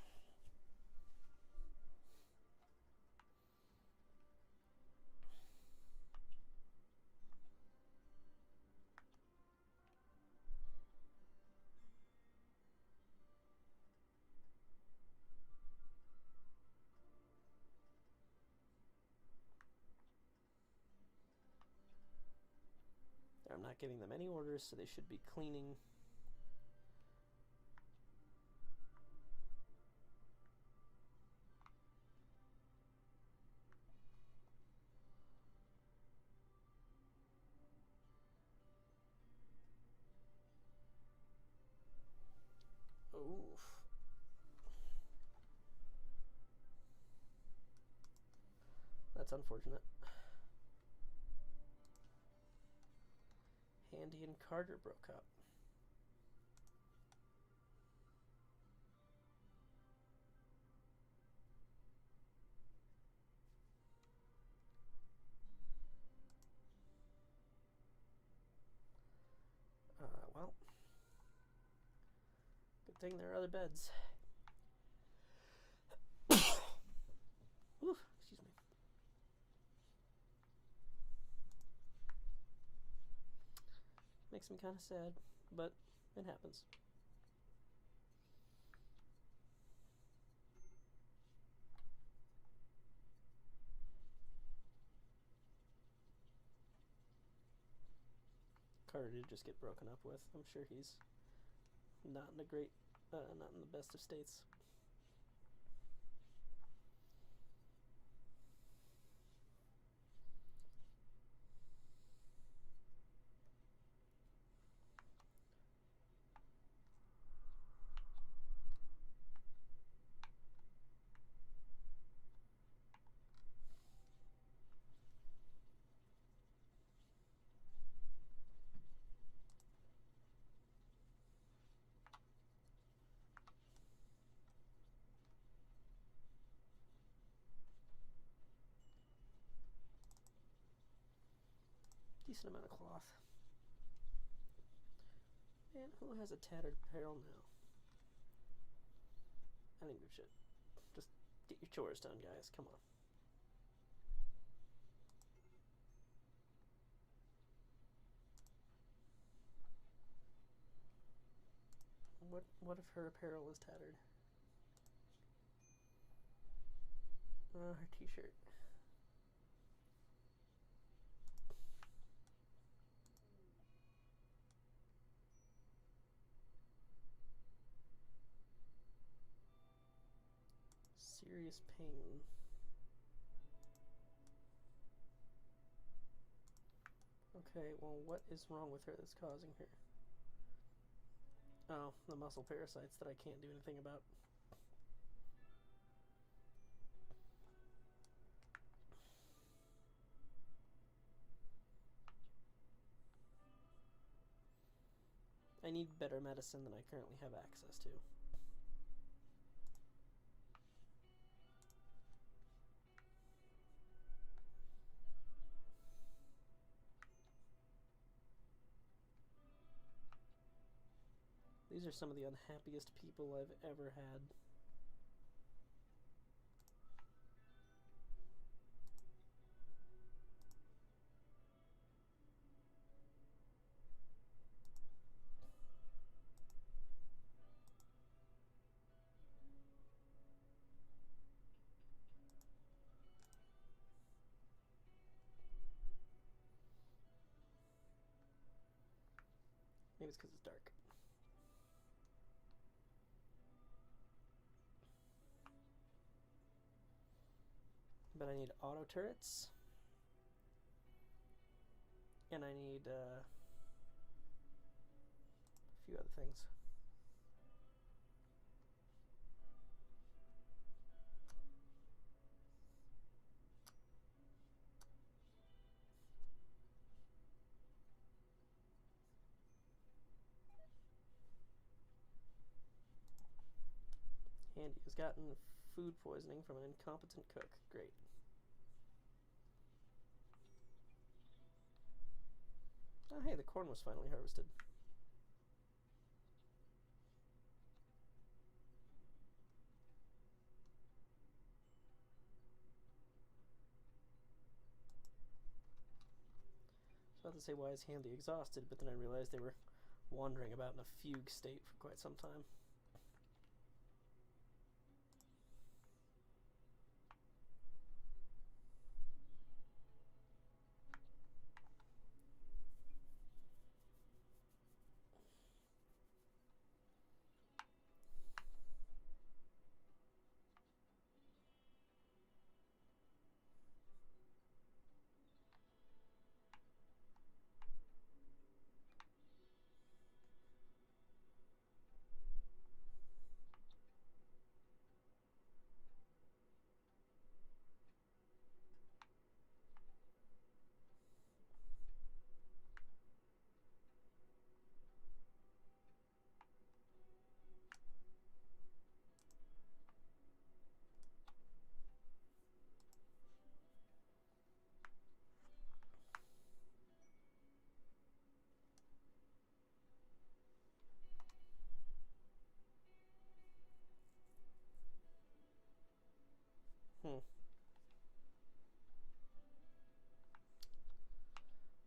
I'm not giving them any orders, so they should be cleaning. Oof. That's unfortunate. Handy and Carter broke up. Well, good thing there are other beds. Oof, excuse me. Makes me kind of sad, but it happens. harder to just get broken up with. I'm sure he's not in a great, not in the best of states. Decent amount of cloth. And who has a tattered apparel now? I don't give a shit. Just get your chores done, guys. Come on. What if her apparel is tattered? Her t-shirt. Serious pain. Okay, well, what is wrong with her that's causing her? Oh, the muscle parasites that I can't do anything about. I need better medicine than I currently have access to. These are some of the unhappiest people I've ever had. Maybe it's because it's dark. But I need auto turrets. And I need a few other things. Andy has gotten food poisoning from an incompetent cook. Great. Oh, hey, the corn was finally harvested. I was about to say, why is Handy exhausted? But then I realized they were wandering about in a fugue state for quite some time.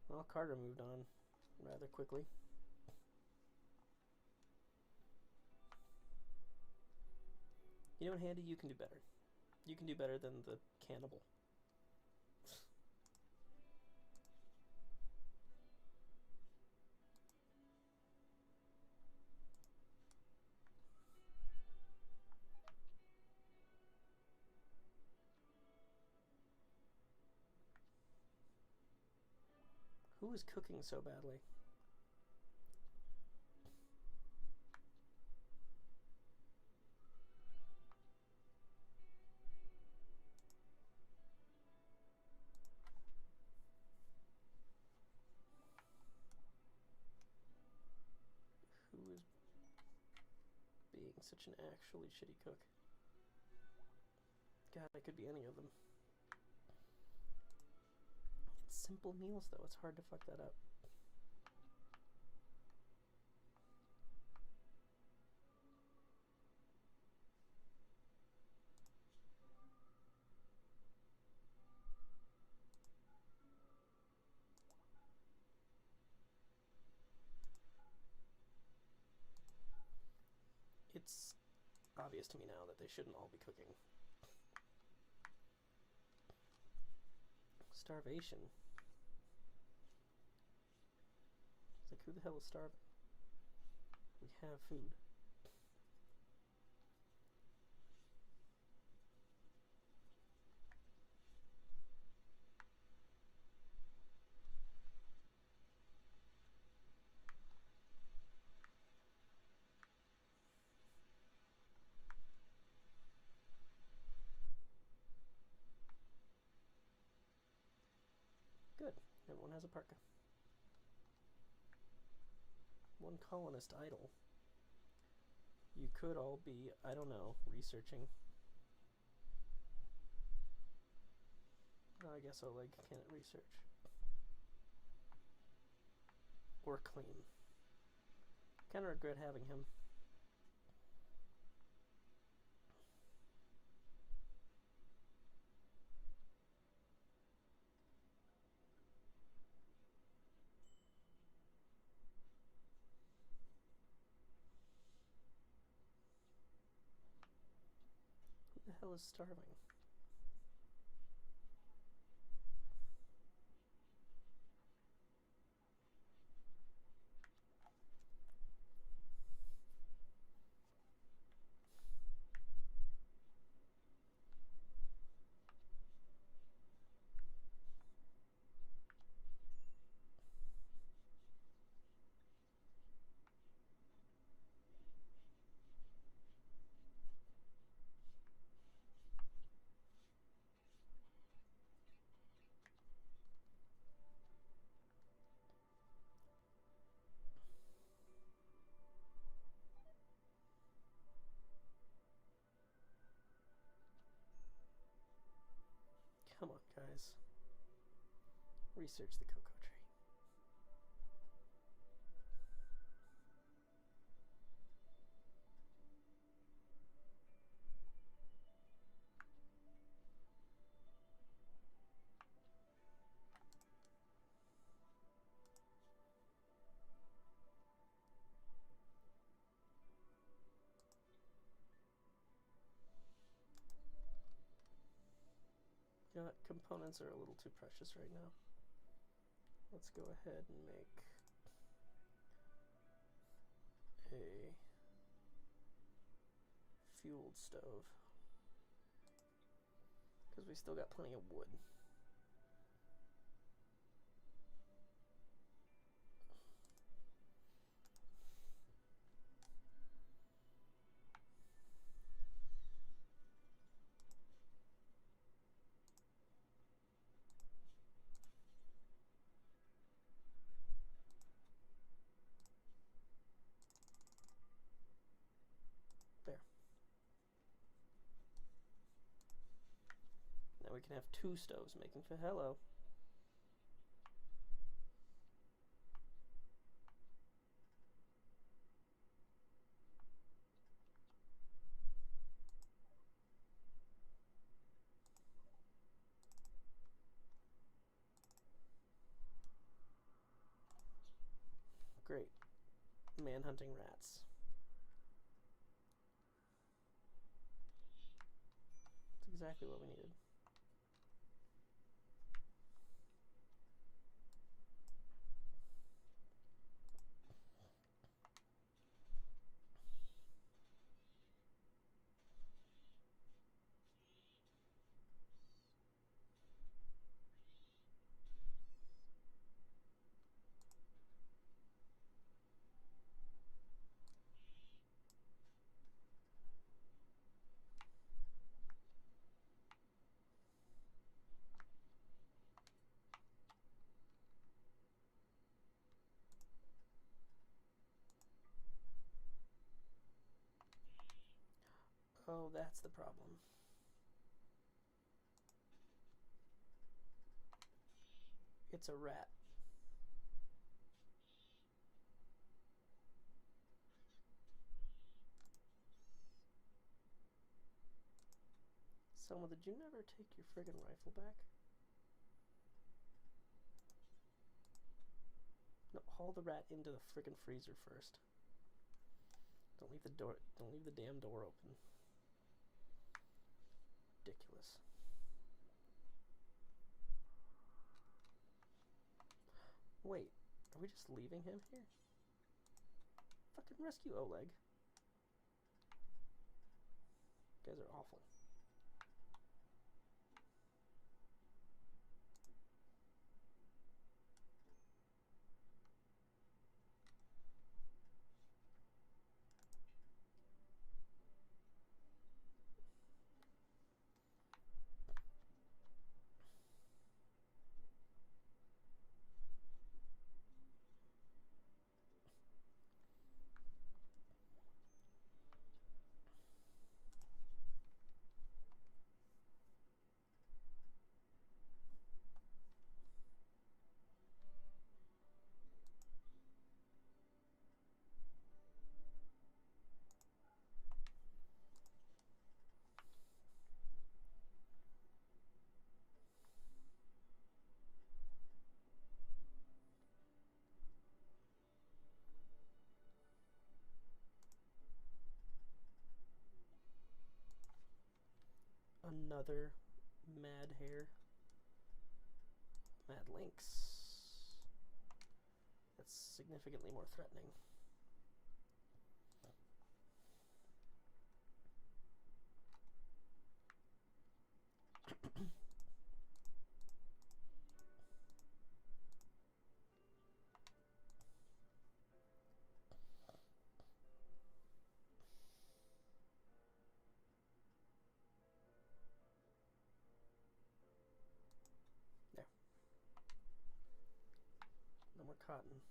Well, Carter moved on rather quickly. You know what, Handy? You can do better. You can do better than the cannibal. Who is cooking so badly? Who is being such an actually shitty cook? God, I could be any of them. It's simple meals, though. It's hard to fuck that up. It's obvious to me now that they shouldn't all be cooking. Starvation. It's like, who the hell is starving? We have food. Good. Everyone has a parka. One colonist idle. You could all be, I don't know, researching. I guess Oleg can't research. Or clean. Kinda regret having him. Who the hell is starving? Come on, guys. Research the cocoa tree. You know what? Components are a little too precious right now. Let's go ahead and make a fueled stove. Because we still got plenty of wood. There. Now we can have 2 stoves making for hello. Great. Man-hunting rats. That's exactly what we needed. that's the problem. It's a rat. Selma, did you never take your friggin' rifle back? No, haul the rat into the friggin' freezer first. Don't leave the door. Don't leave the damn door open. Ridiculous. Wait, are we just leaving him here? Fucking rescue Oleg. You guys are awful. Another mad hare. Mad lynx. That's significantly more threatening. There. No more cotton.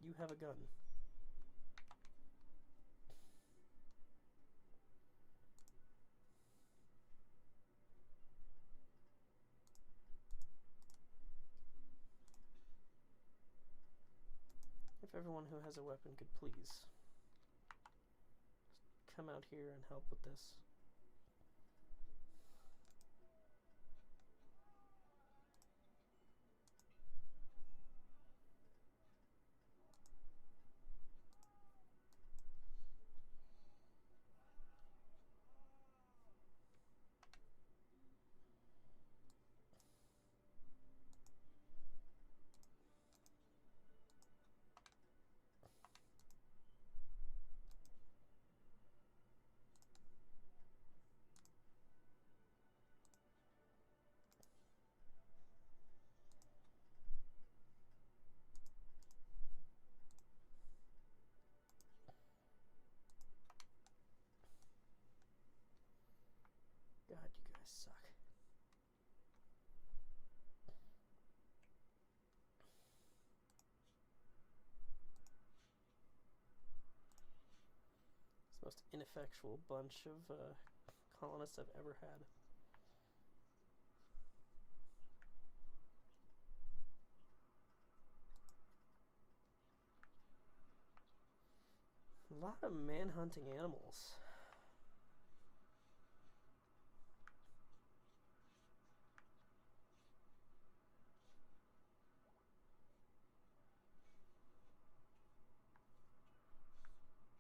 You have a gun. If everyone who has a weapon could please just come out here and help with this. God, you guys suck. It's the most ineffectual bunch of colonists I've ever had. A lot of man-hunting animals.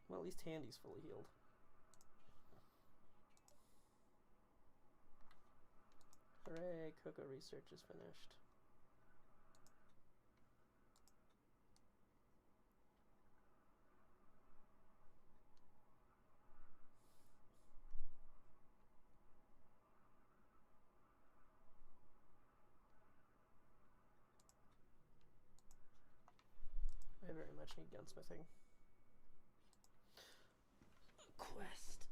Well, at least Handy's fully healed. cocoa research is finished. I very much need gunsmithing. Quest.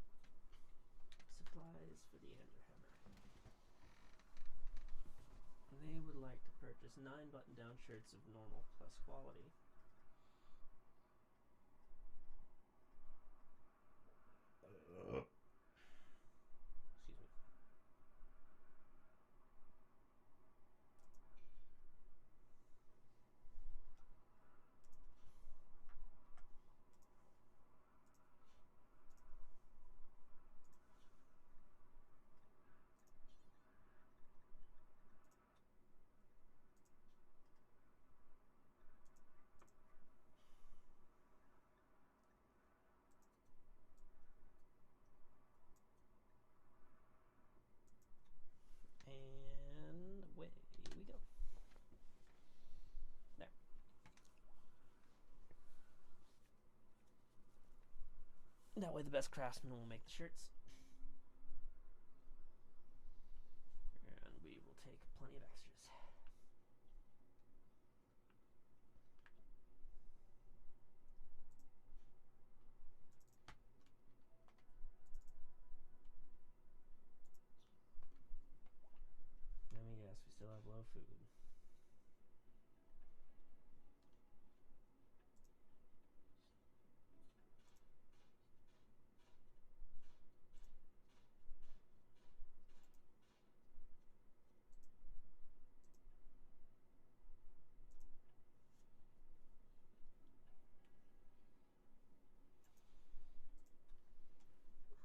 Supplies for the Anderhammer. They would like to purchase 9 button-down shirts of normal plus quality. Excuse me. And away we go. There. That way the best craftsman will make the shirts. And we will take plenty of extras. Let me guess, we still have low food.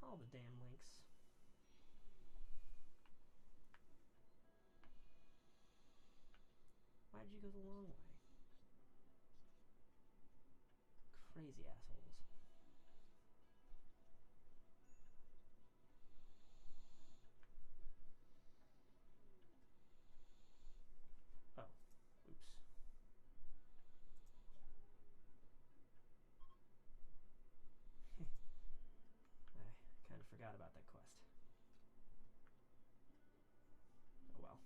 All the damn links. Why'd you go the long way? Crazy assholes. Oh, oops. I kind of forgot about that quest. Oh well.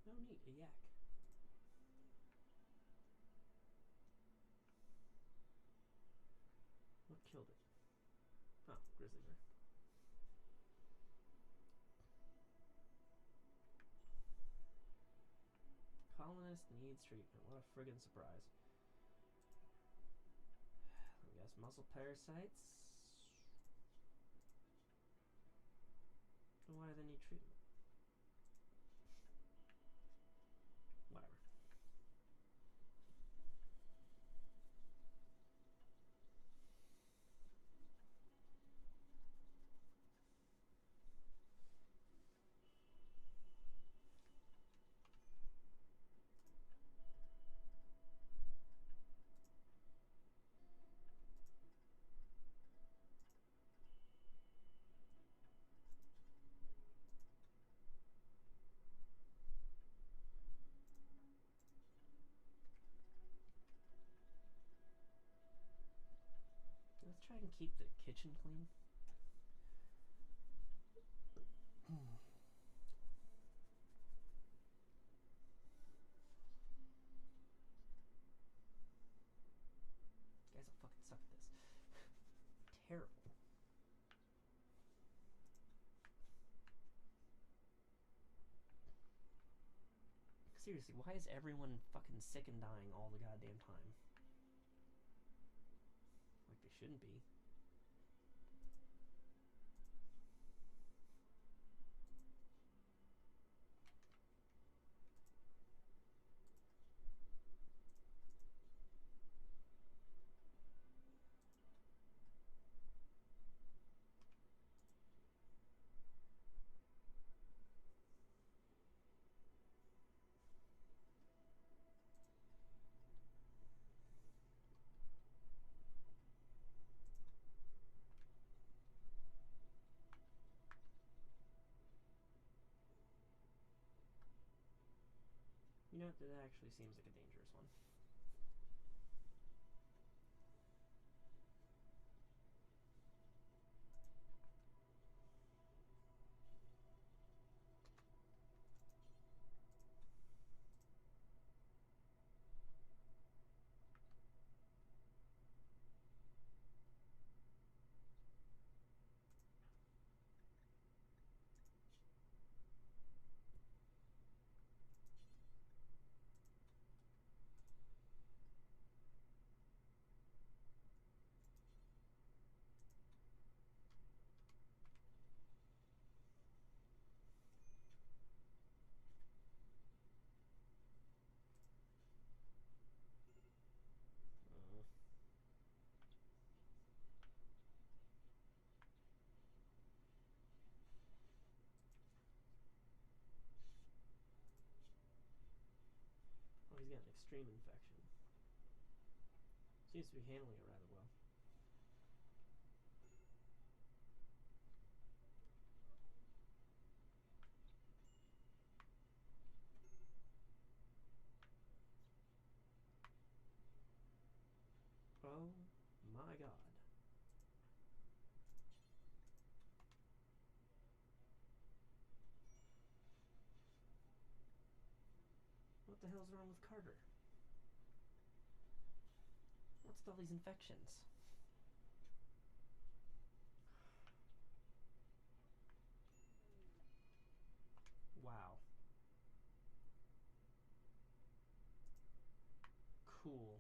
No need, a yak. What killed it? Oh, grizzly bear. Colonist needs treatment. What a friggin' surprise. I guess muscle parasites. Why do they need treatment? Whatever. Let's try and keep the kitchen clean. You guys will fucking suck at this. Terrible. Seriously, why is everyone fucking sick and dying all the goddamn time? Like they shouldn't be. Yeah, that actually seems like a dangerous one. Oh, he's got an extreme infection. Seems to be handling it rather well. Oh my god. What the hell's wrong with Carter? What's with all these infections? Wow. Cool.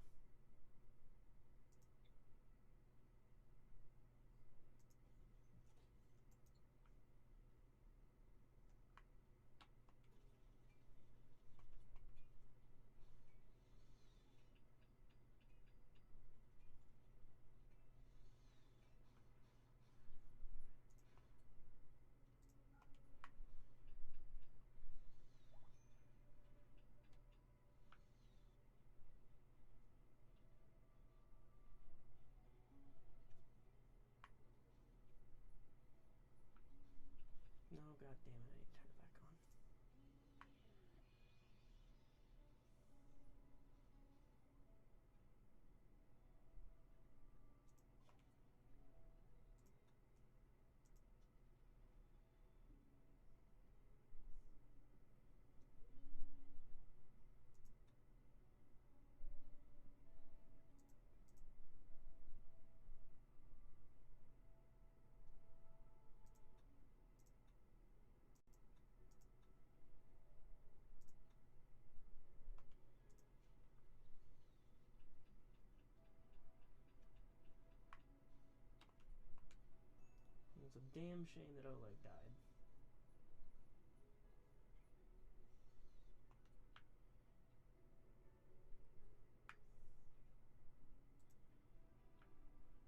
No, god damn it, I need to turn it back on. It's a damn shame that Oleg died.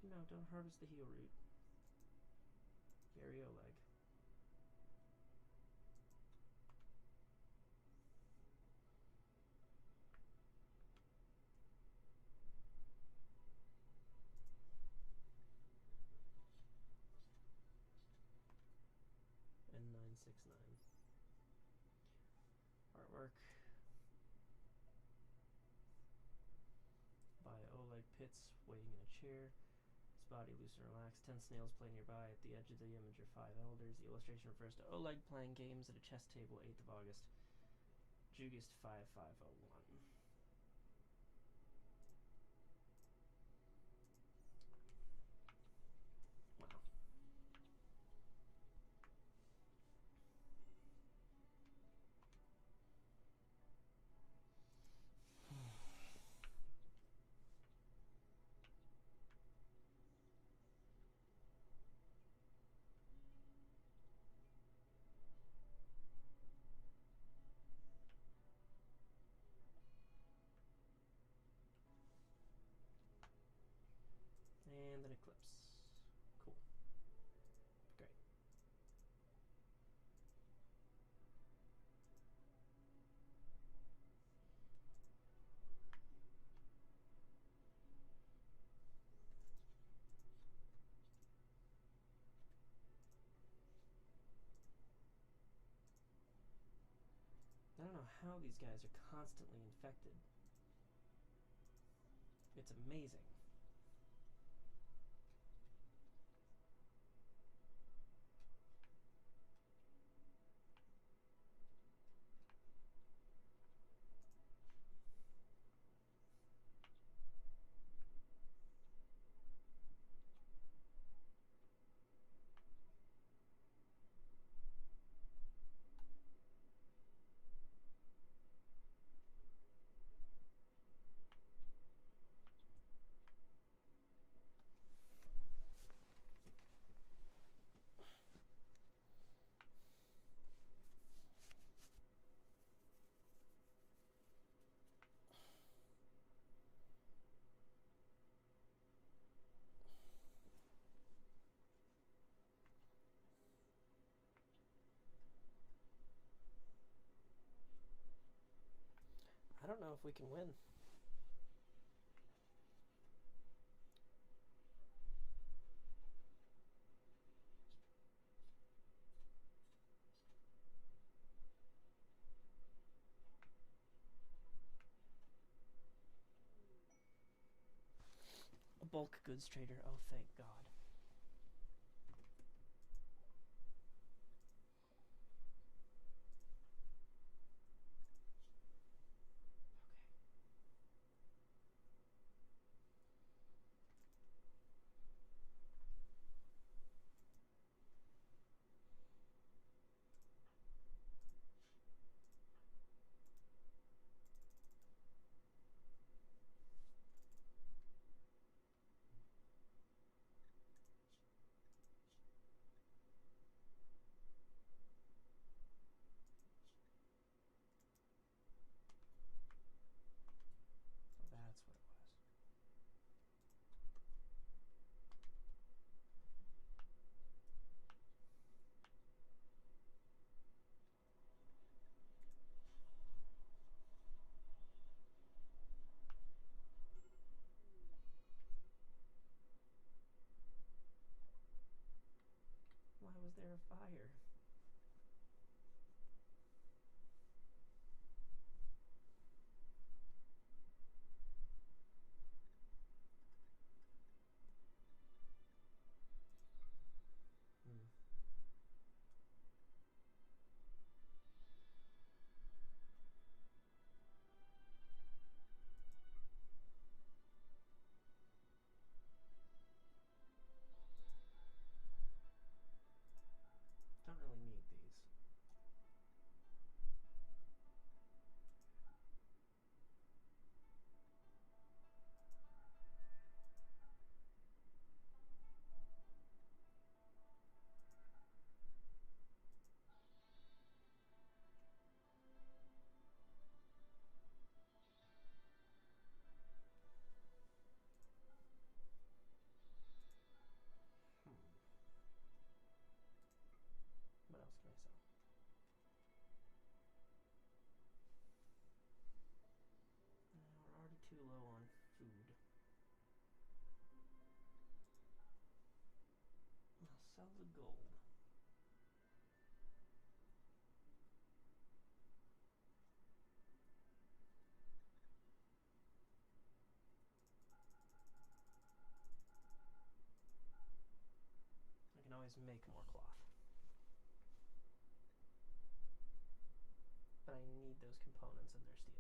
No, don't harvest the heal root. Bury Oleg. N969. Artwork by Oleg Pitts, waiting in a chair. His body loose and relaxed. 10 snails play nearby. At the edge of the image are 5 elders. The illustration refers to Oleg playing games at a chess table, 8th of August, Jugist 5501. Wow. how these guys are constantly infected. It's amazing. I don't know if we can win. A bulk goods trader. Oh, thank God. That's what it was. Why was there a fire? Hmm. Don't really need these. What else can I sell? We're already too low on food. I'll sell the gold. I can always make more cloth. But I need those components and their steel.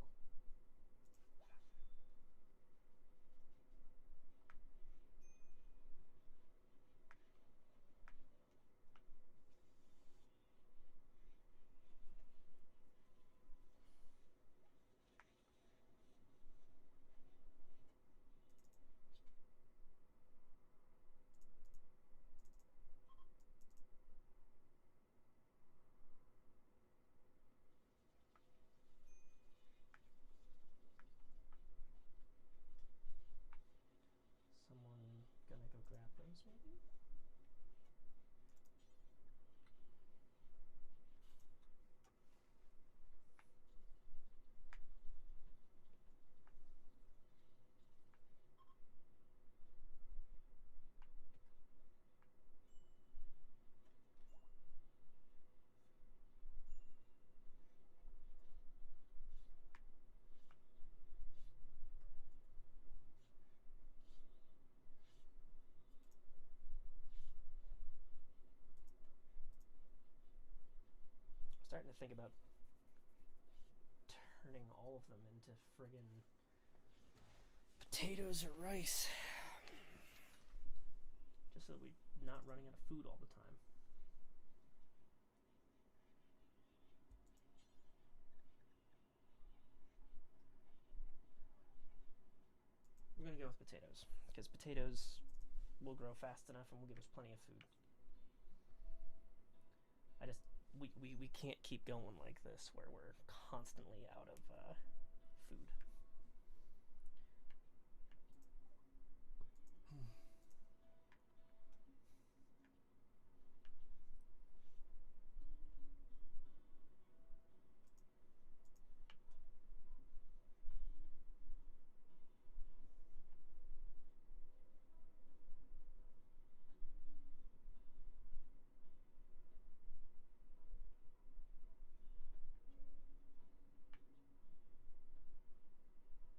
to think about turning all of them into friggin' potatoes or rice. Just so that we're not running out of food all the time. We're gonna go with potatoes, because potatoes will grow fast enough and will give us plenty of food. We can't keep going like this, where we're constantly out of food.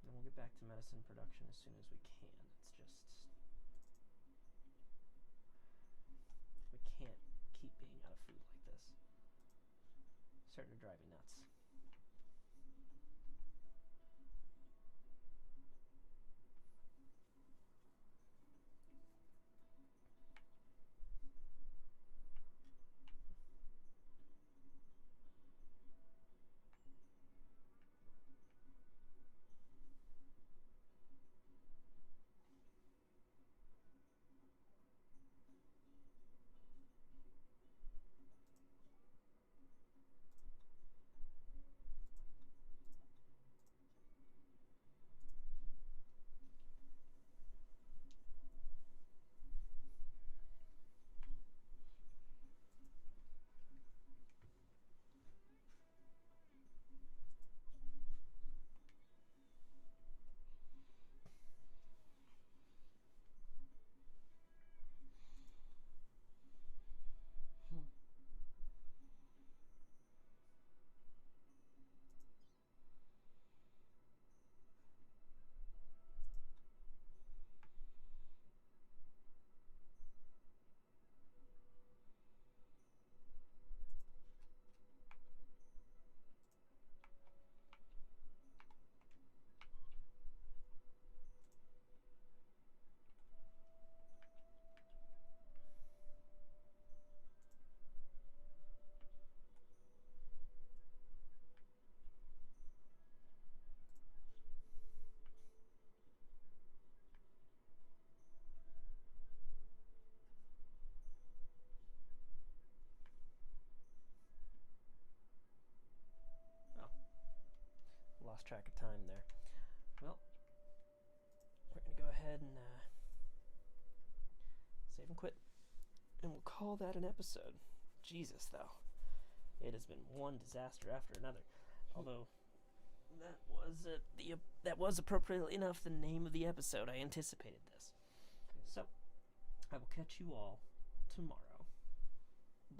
And we'll get back to medicine production as soon as we can. It's just, we can't keep being out of food like this. It's starting to drive me nuts. Lost track of time there. Well, we're going to go ahead and save and quit. And we'll call that an episode. Jesus, though. It has been one disaster after another. Although, that was appropriately enough the name of the episode. I anticipated this. So, I will catch you all tomorrow.